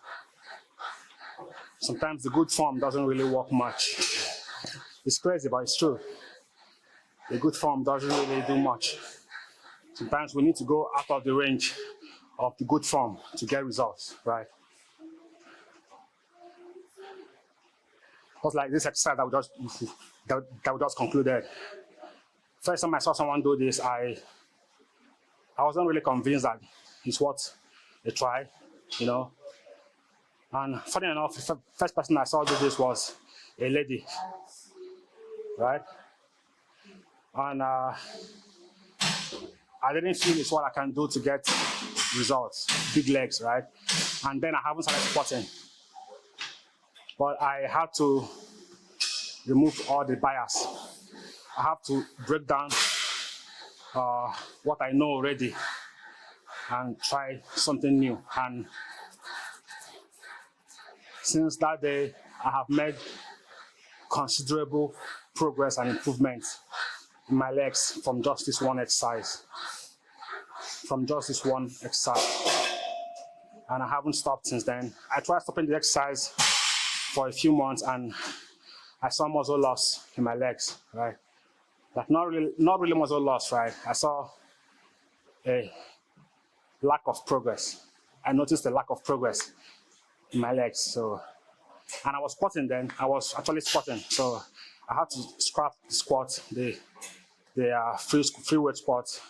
Sometimes the good form doesn't really work much. It's crazy, but it's true. The good form doesn't really do much. Sometimes we need to go out of the range of the good form to get results, right? Just like this exercise that we just concluded. First time I saw someone do this, I wasn't really convinced that it's worth a try, you know. And funny enough, the first person I saw do this was a lady, right? And I didn't feel it's what I can do to get results, big legs, right? And then I haven't started squatting. But I had to remove all the bias. I have to break down what I know already and try something new. And since that day, I have made considerable progress and improvements in my legs from just this one exercise. And I haven't stopped since then. I tried stopping the exercise for a few months and I saw muscle loss in my legs, right? Like not really muscle loss, right? I saw a lack of progress. I noticed a lack of progress in my legs. So, and I was squatting then. I was actually squatting. So I had to scrap the squat, the free weight squat,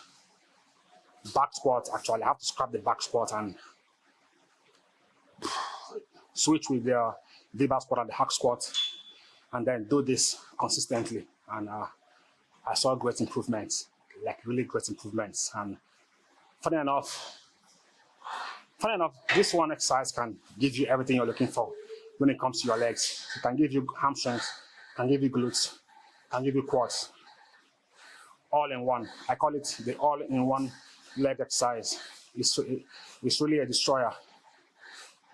back squat. Actually, I have to scrap the back squat and switch with the V-bar squat and the hack squat, and then do this consistently. And I saw great improvements, like really great improvements. And funny enough, this one exercise can give you everything you're looking for when it comes to your legs. It can give you hamstrings, can give you glutes, can give you quads, all in one. I call it the all-in-one leg exercise. It's really a destroyer.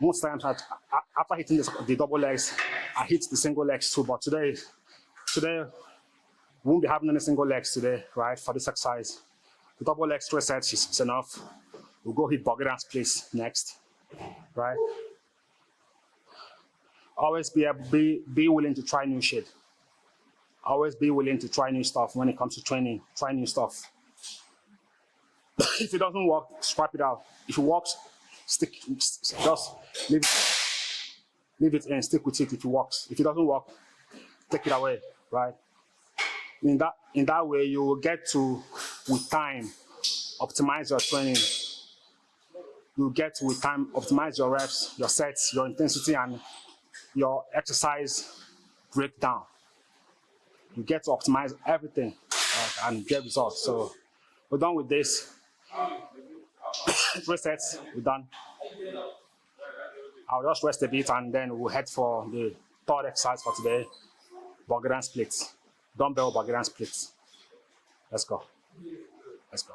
Most times, after hitting the double legs, I hit the single legs too. But today, we won't be having any single legs today, right? For this exercise, the double legs 3 sets is enough. We'll go hit Bulgarian splits next, right? Always be willing to try new shit. Always be willing to try new stuff when it comes to training. Try new stuff. If it doesn't work, scrap it out. If it works, just leave it and stick with it if it works. If it doesn't work, take it away, right? In that way, you will get to, with time, optimize your training. You get to, with time, optimize your reps, your sets, your intensity, and your exercise breakdown. You get to optimize everything, right, and get results. So we're done with this. 3 sets, we're done. I'll just rest a bit and then we'll head for the 3rd exercise for today, Bulgarian splits. Dumbbell Bulgarian splits. Let's go. Let's go.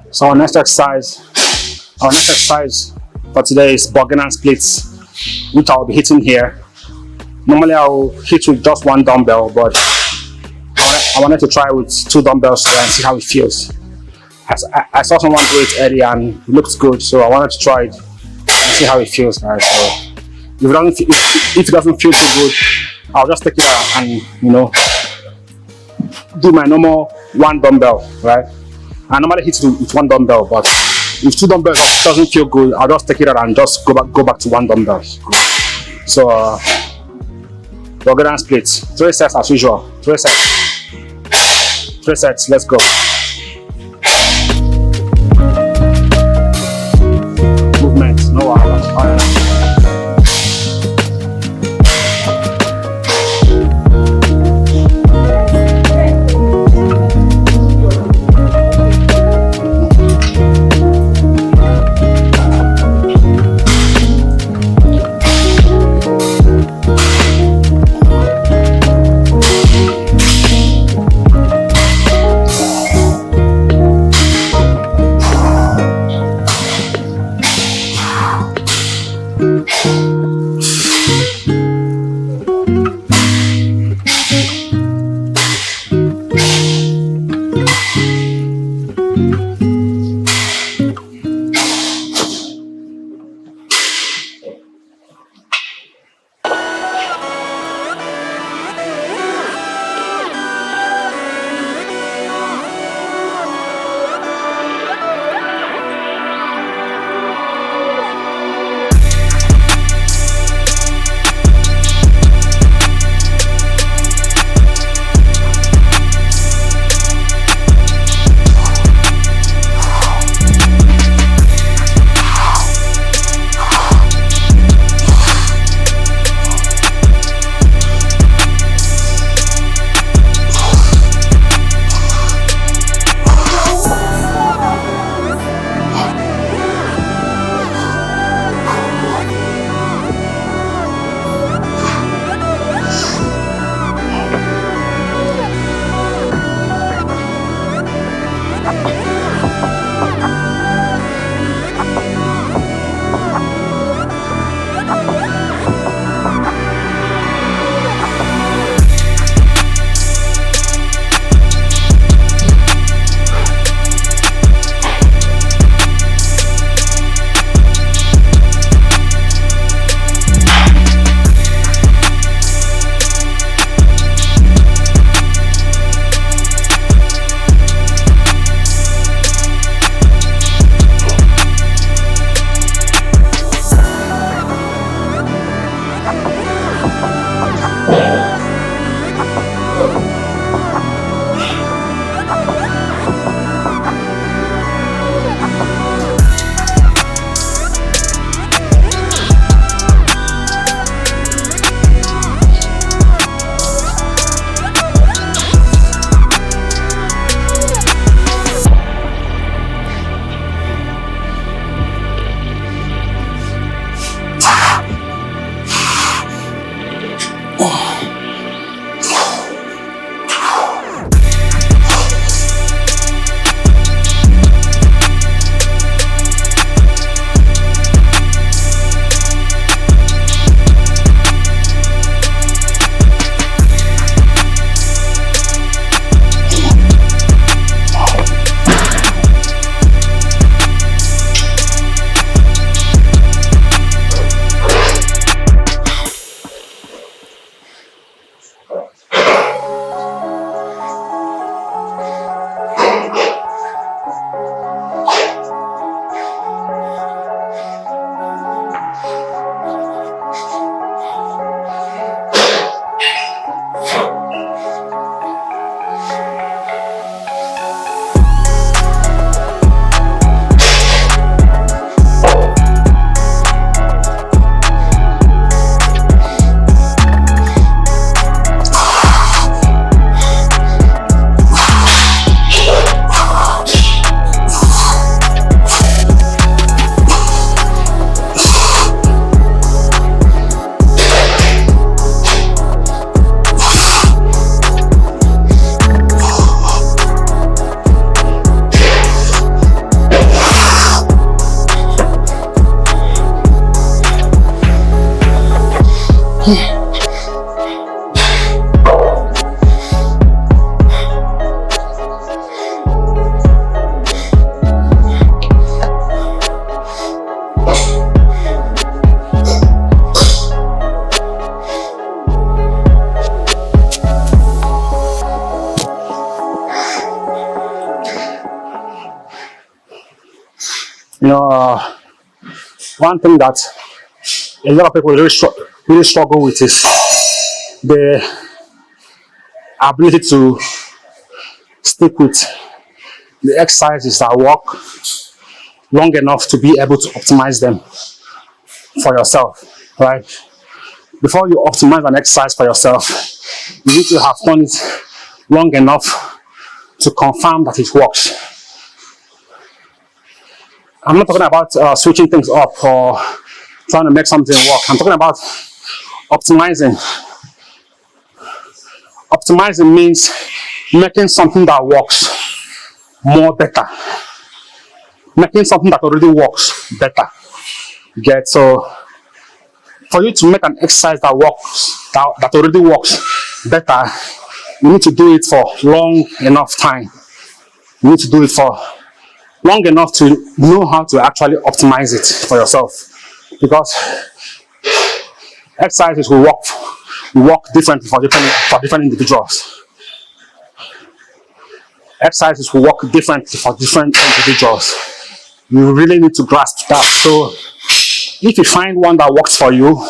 So our next exercise for today is Bulgarian splits. which I'll be hitting here. Normally I'll hit with just one dumbbell, but I wanted to try with 2 dumbbells today and see how it feels. I saw someone do it earlier and it looked good, so I wanted to try it and see how it feels, guys. So if it doesn't feel too good, I'll just take it out and do my normal 1 dumbbell, right? I normally hit it with 1 dumbbell, but if 2 dumbbells doesn't feel good, I'll just take it out and just go back to 1 dumbbell. So we're gonna split 3 sets as usual. 3 sets. Let's go. Movement, no hours. You know, one thing that a lot of people really struggle with is the ability to stick with the exercises that work long enough to be able to optimize them for yourself, right? Before you optimize an exercise for yourself, you need to have done it long enough to confirm that it works. I'm not talking about switching things up or trying to make something work. I'm talking about optimizing. Optimizing means making something that works more better. Making something that already works better. Get so for you to make an exercise that works, that already works better, you need to do it for long enough time. You need to do it for long enough to know how to actually optimize it for yourself. Because exercises will work differently for different individuals. Exercises will work differently for different individuals. You really need to grasp that. So if you find one that works for you,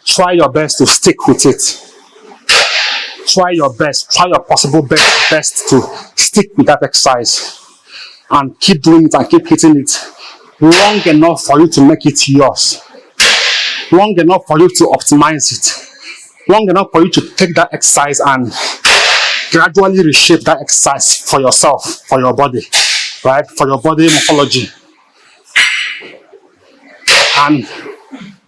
try your best to stick with it. Try your possible best to stick with that exercise and keep doing it and keep hitting it long enough for you to make it yours. Long enough for you to optimize it. Long enough for you to take that exercise and gradually reshape that exercise for yourself, for your body, right? For your body morphology. And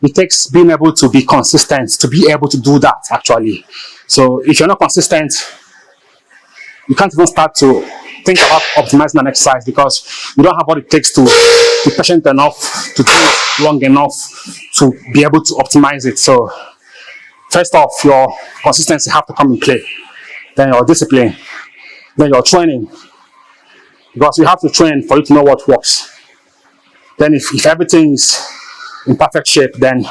it takes being able to be consistent to be able to do that actually. So if you're not consistent, you can't even start to think about optimizing an exercise because you don't have what it takes to be patient enough to do it long enough to be able to optimize it. So first off, your consistency have to come in play. Then your discipline, then your training. Because you have to train for you to know what works. Then if everything is in perfect shape, then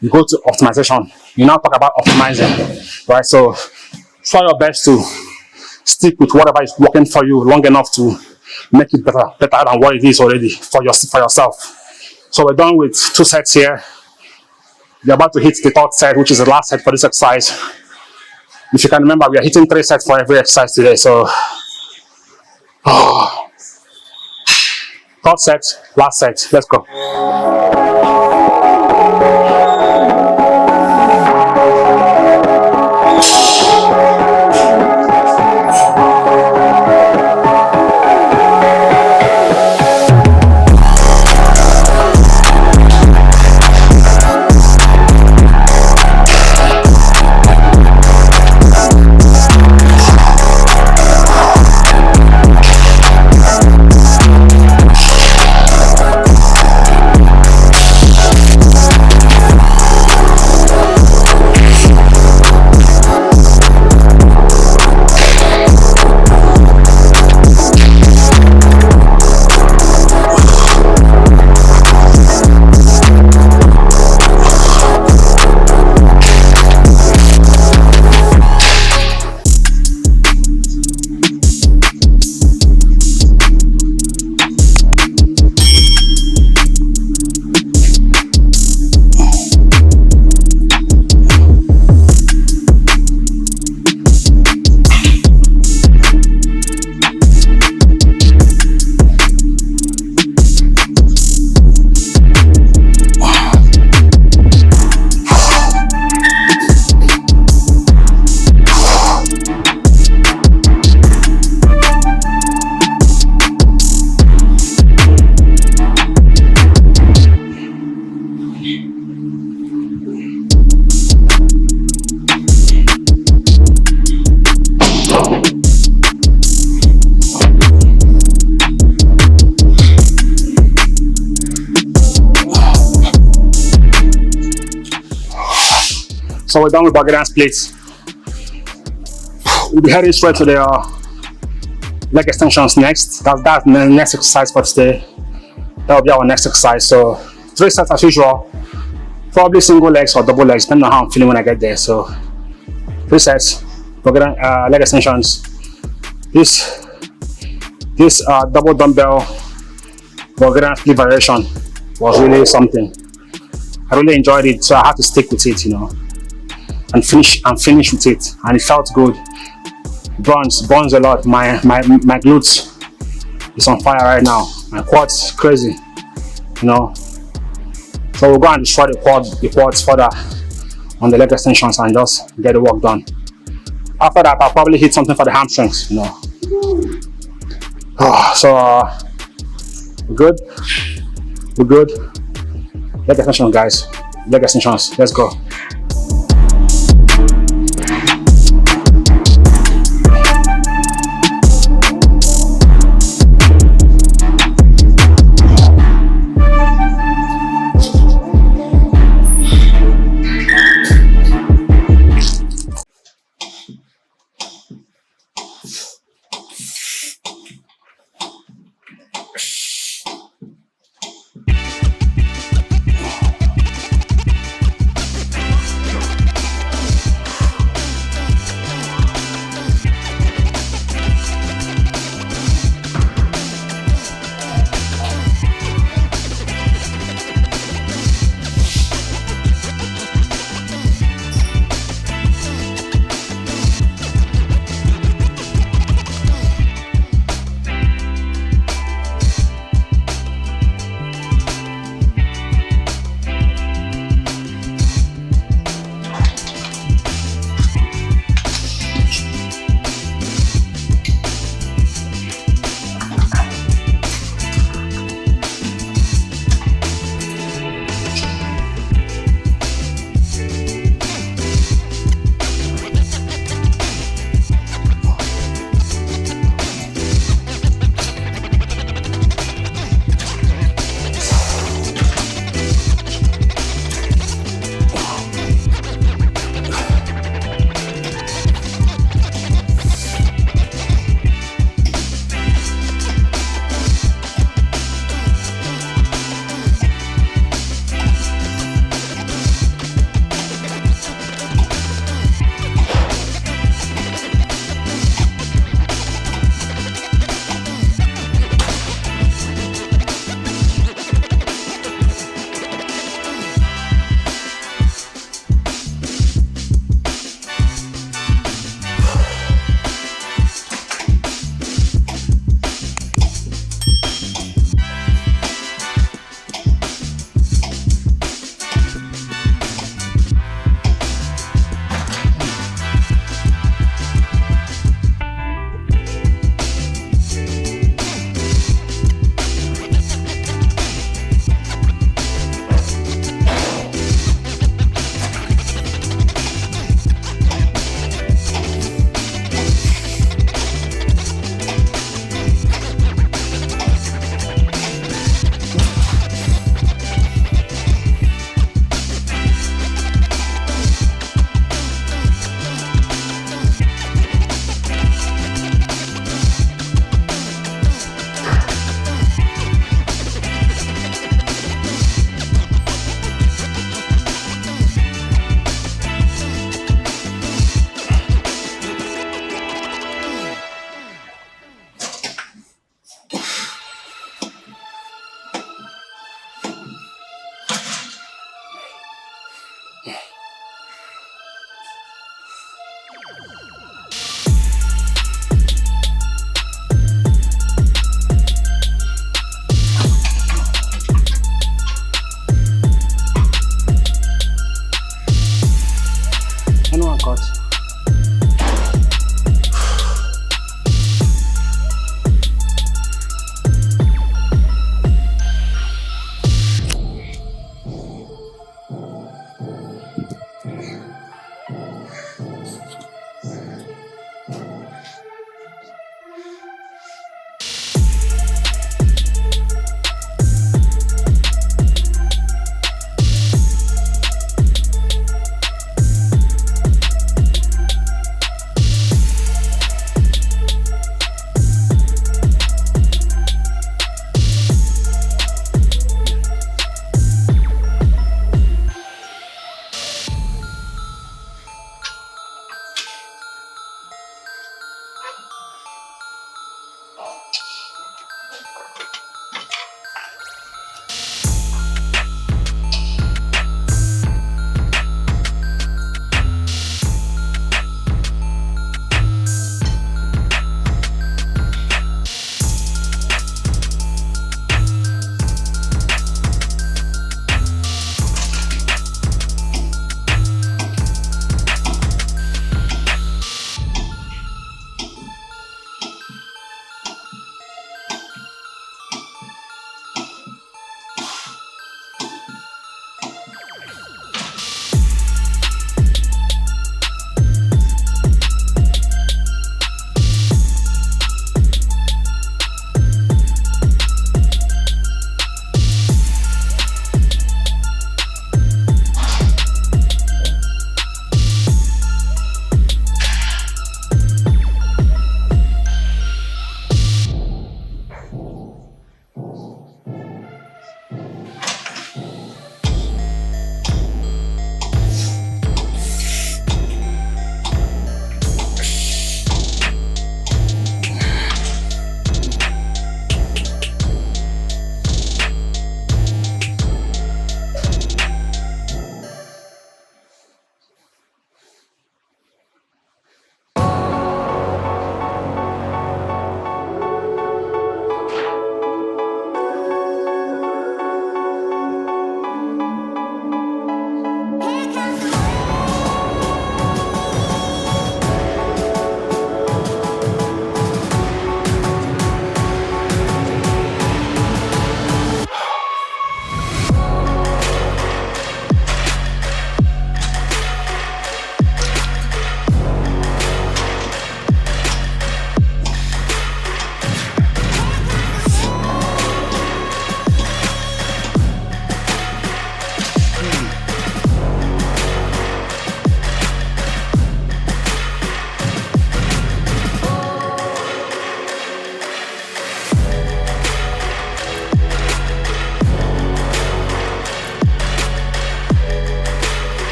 you go to optimization. You now talk about optimizing, right? So try your best to stick with whatever is working for you long enough to make it better than what it is already for yourself. So we're done with 2 sets here. We're about to hit the 3rd set, which is the last set for this exercise. If you can remember, we are hitting 3 sets for every exercise today. So 3rd set, last set. Let's go. So we're done with bucket and splits. We'll be heading straight to the leg extensions next. That's the next exercise for today. That will be our next exercise. So 3 sets as usual. Probably single legs or double legs, depending on how I'm feeling when I get there. So 3 sets, leg extensions. This double dumbbell but getting that split variation was really something. I really enjoyed it, so I had to stick with it, and finish with it, and it felt good. Burns a lot. My glutes is on fire right now. My quads crazy, So we'll go and destroy the quads further on the leg extensions and just get the work done. After that, I'll probably hit something for the hamstrings, So we're good. Leg extensions, guys. Leg extensions. Let's go.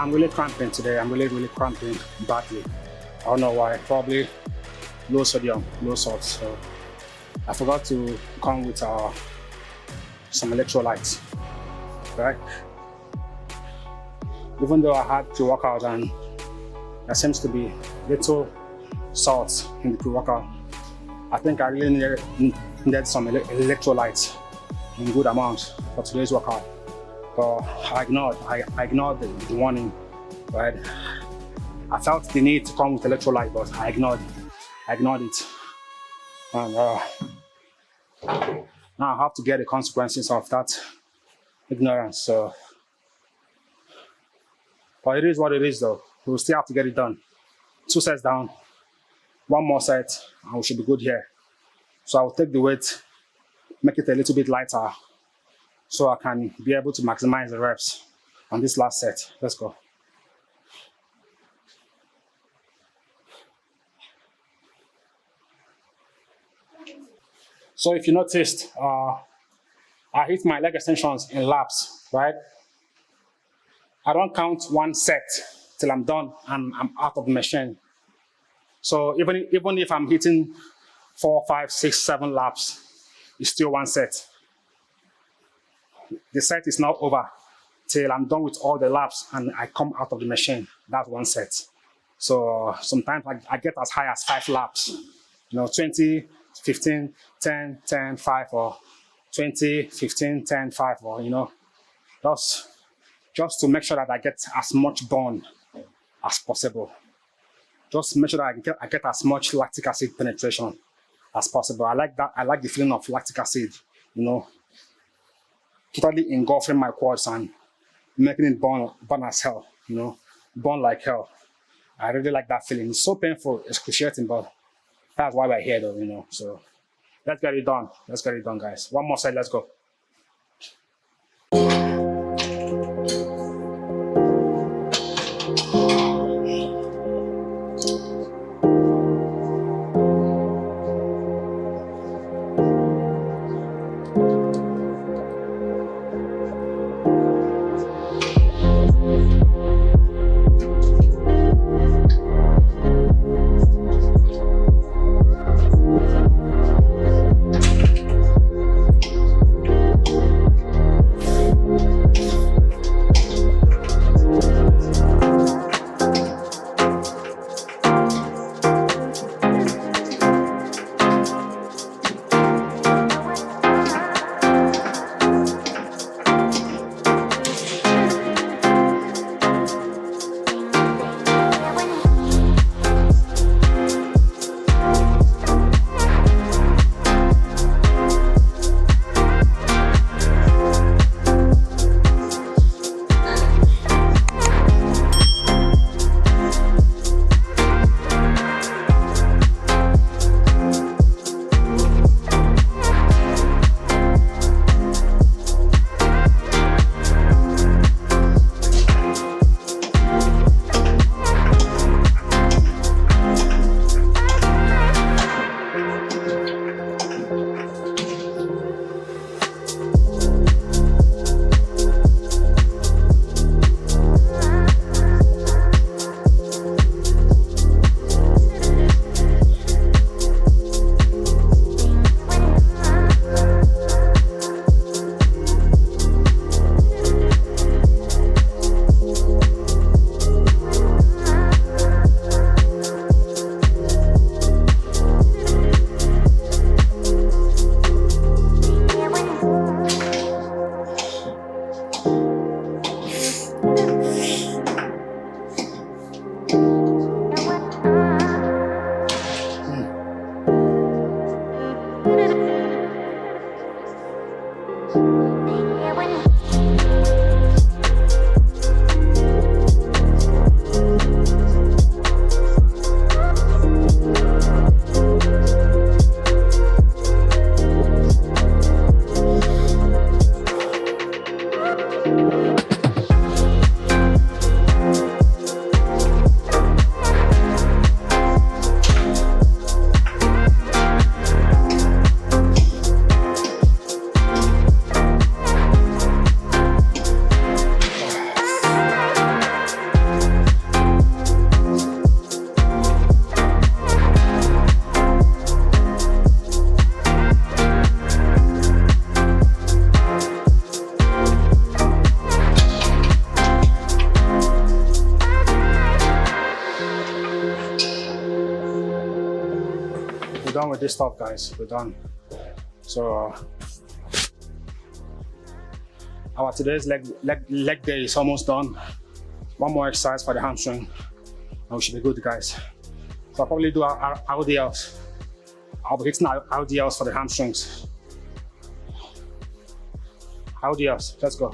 I'm really cramping today. I'm really cramping badly. I don't know why. Probably low sodium, low salt. So I forgot to come with some electrolytes, right? Even though I had pre-workout and there seems to be little salt in the pre-workout, I think I really needed some electrolytes in good amounts for today's workout. But I ignored the warning, right? I felt the need to come with electrolyte, but I ignored it. And now I have to get the consequences of that ignorance. So, but it is what it is, though. We'll still have to get it done. 2 sets down, 1 more set, and we should be good here. So I'll take the weight, make it a little bit lighter, so I can be able to maximize the reps on this last set. Let's go. So if you noticed, I hit my leg extensions in laps, right? I don't count 1 set till I'm done and I'm out of the machine. So even if I'm hitting 4, 5, 6, 7 laps, it's still 1 set. The set is not over till I'm done with all the laps and I come out of the machine. That's 1 set. So sometimes I get as high as 5 laps. 20, 15, 10, 10, 5, or 20, 15, 10, 5, or just to make sure that I get as much burn as possible. Just make sure that I get as much lactic acid penetration as possible. I like that. I like the feeling of lactic acid, totally engulfing my quads and making it burn as hell, burn like hell. I really like that feeling. It's so painful, excruciating, but that's why we're here, though, So let's get it done. Let's get it done, guys. 1 more set. Let's go. with this stuff, guys. We're done. So our today's leg day is almost done. One more exercise for the hamstring, and we should be good, guys. So I'll probably do our RDLs. I'll be hitting our RDLs for the hamstrings. RDLs, let's go.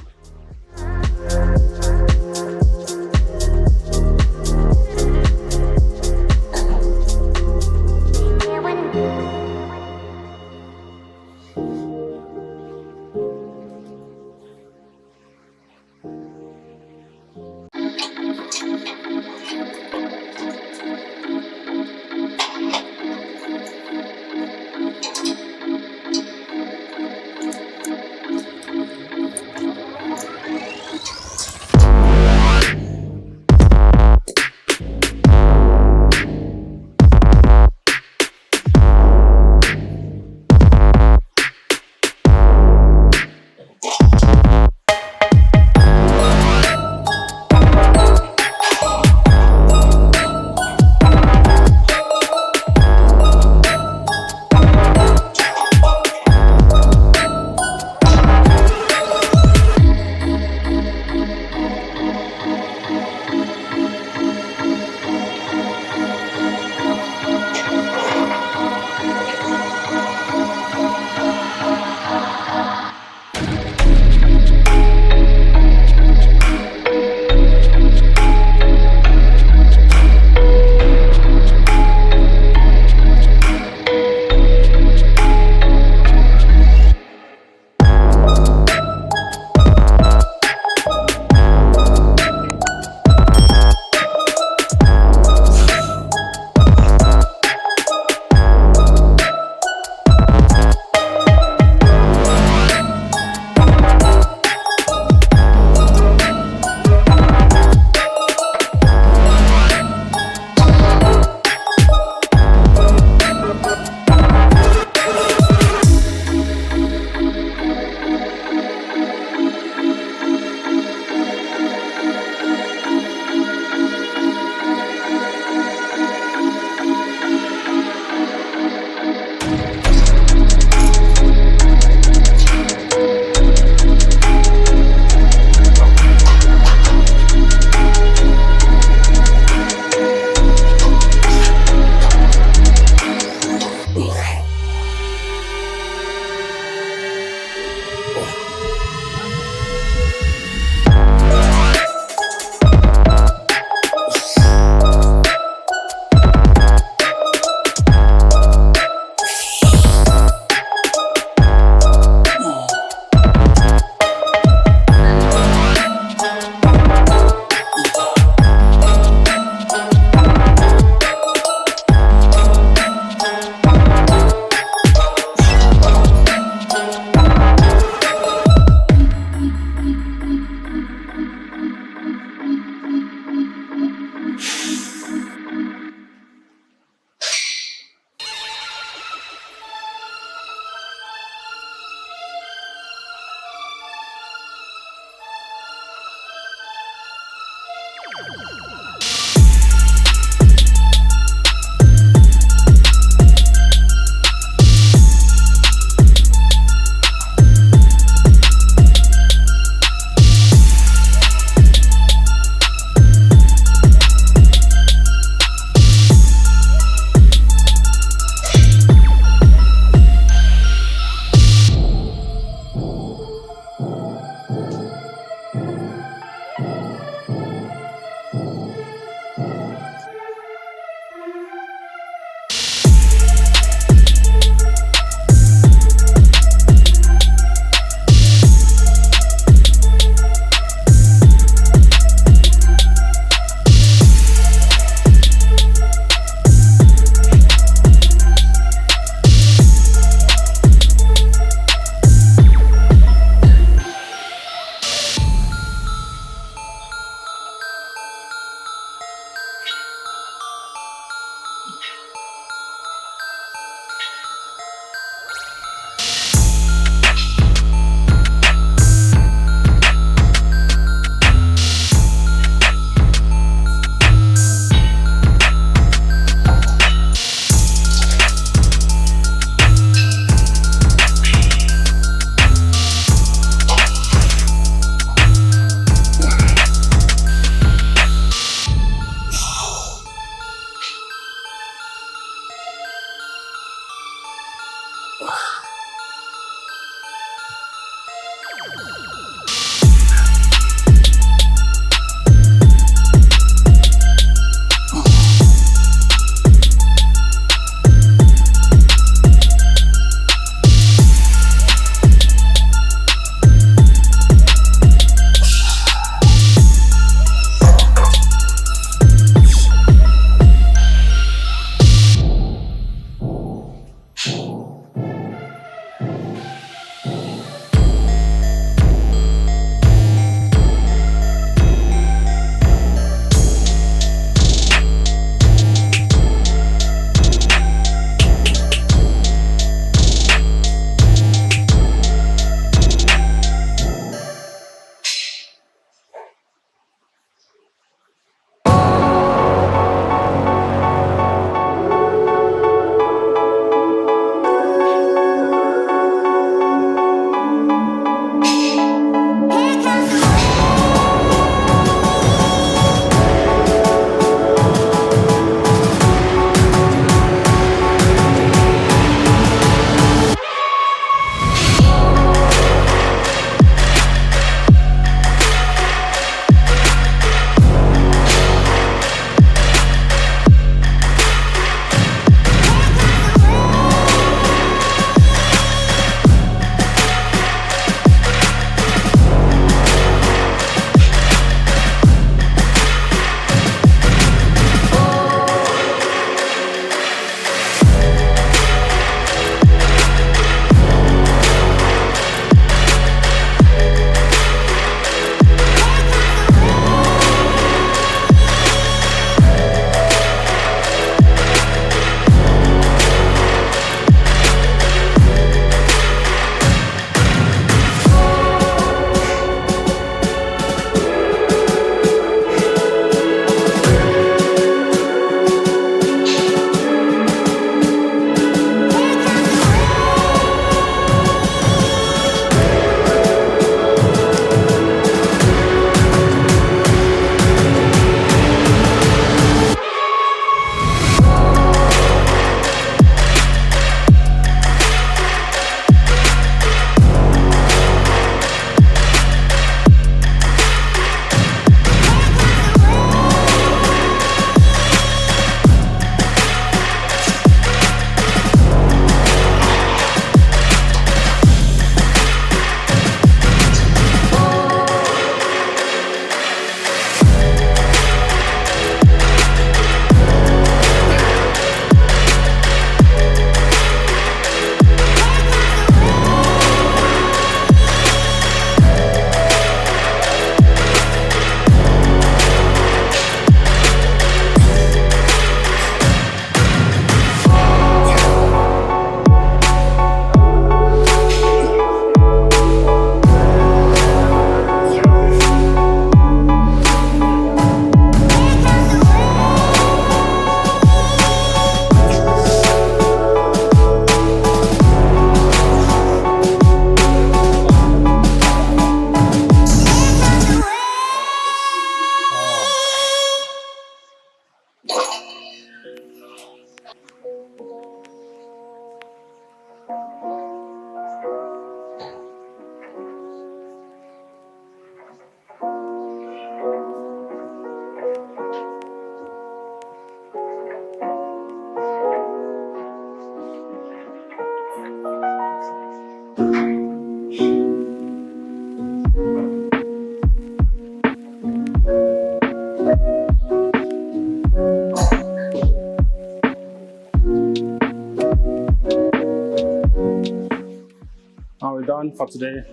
We're done for today.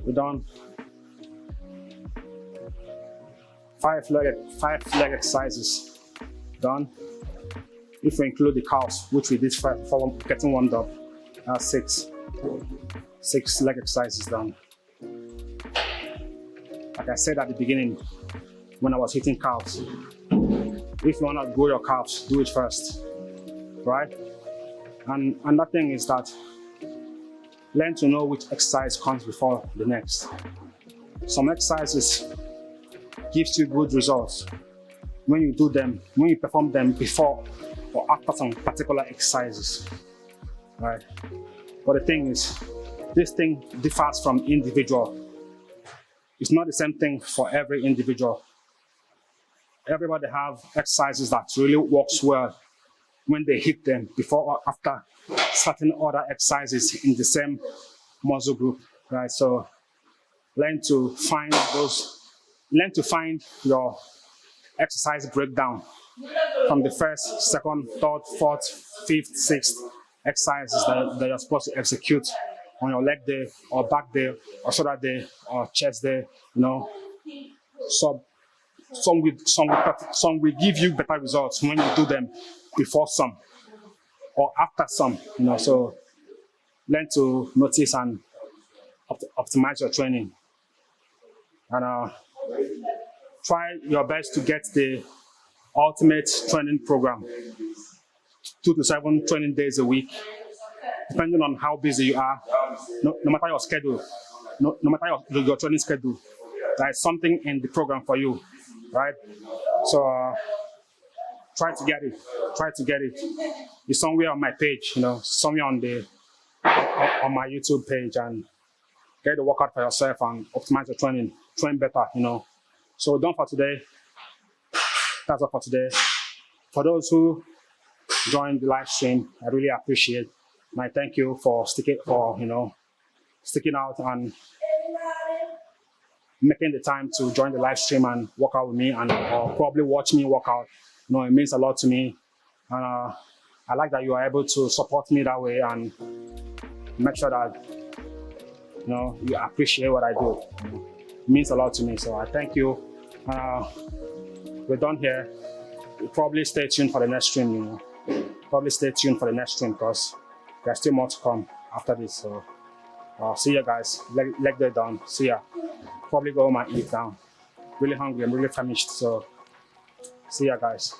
We're done. Five leg exercises done. If we include the calves, which we did for getting warmed up, that's six leg exercises done. Like I said at the beginning, when I was hitting calves, if you want to grow your calves, do it first, right? And another thing is that learn to know which exercise comes before the next. Some exercises gives you good results when you do them, when you perform them before or after some particular exercises. right? But the thing is, this thing differs from individual. It's not the same thing for every individual. Everybody have exercises that really works well when they hit them before or after certain other exercises in the same muscle group, right? So learn to find your exercise breakdown from the first, second, third, fourth, fifth, sixth exercises that you're supposed to execute on your leg day or back day or shoulder day or chest day, So some will give you better results when you do them before some or after some, So learn to notice and optimize your training, and try your best to get the ultimate training program, 2 to 7 training days a week, depending on how busy you are. No matter your schedule, no matter your training schedule, there is something in the program for you, right? So try to get it. It's somewhere on my page, somewhere on my YouTube page, and get the workout for yourself and optimize your training, train better, So done for today. That's all for today. For those who joined the live stream, I really appreciate. And I thank you for sticking out and making the time to join the live stream and work out with me, and or probably watch me work out. It means a lot to me. And I like that you are able to support me that way and make sure that you appreciate what I do. It means a lot to me. So I thank you. We're done here. We'll probably stay tuned for the next stream. Probably stay tuned for the next stream because there's still more to come after this. So see you guys. Leg day done. See ya. Probably go home and eat now. Really hungry. I'm really famished. So see ya, guys.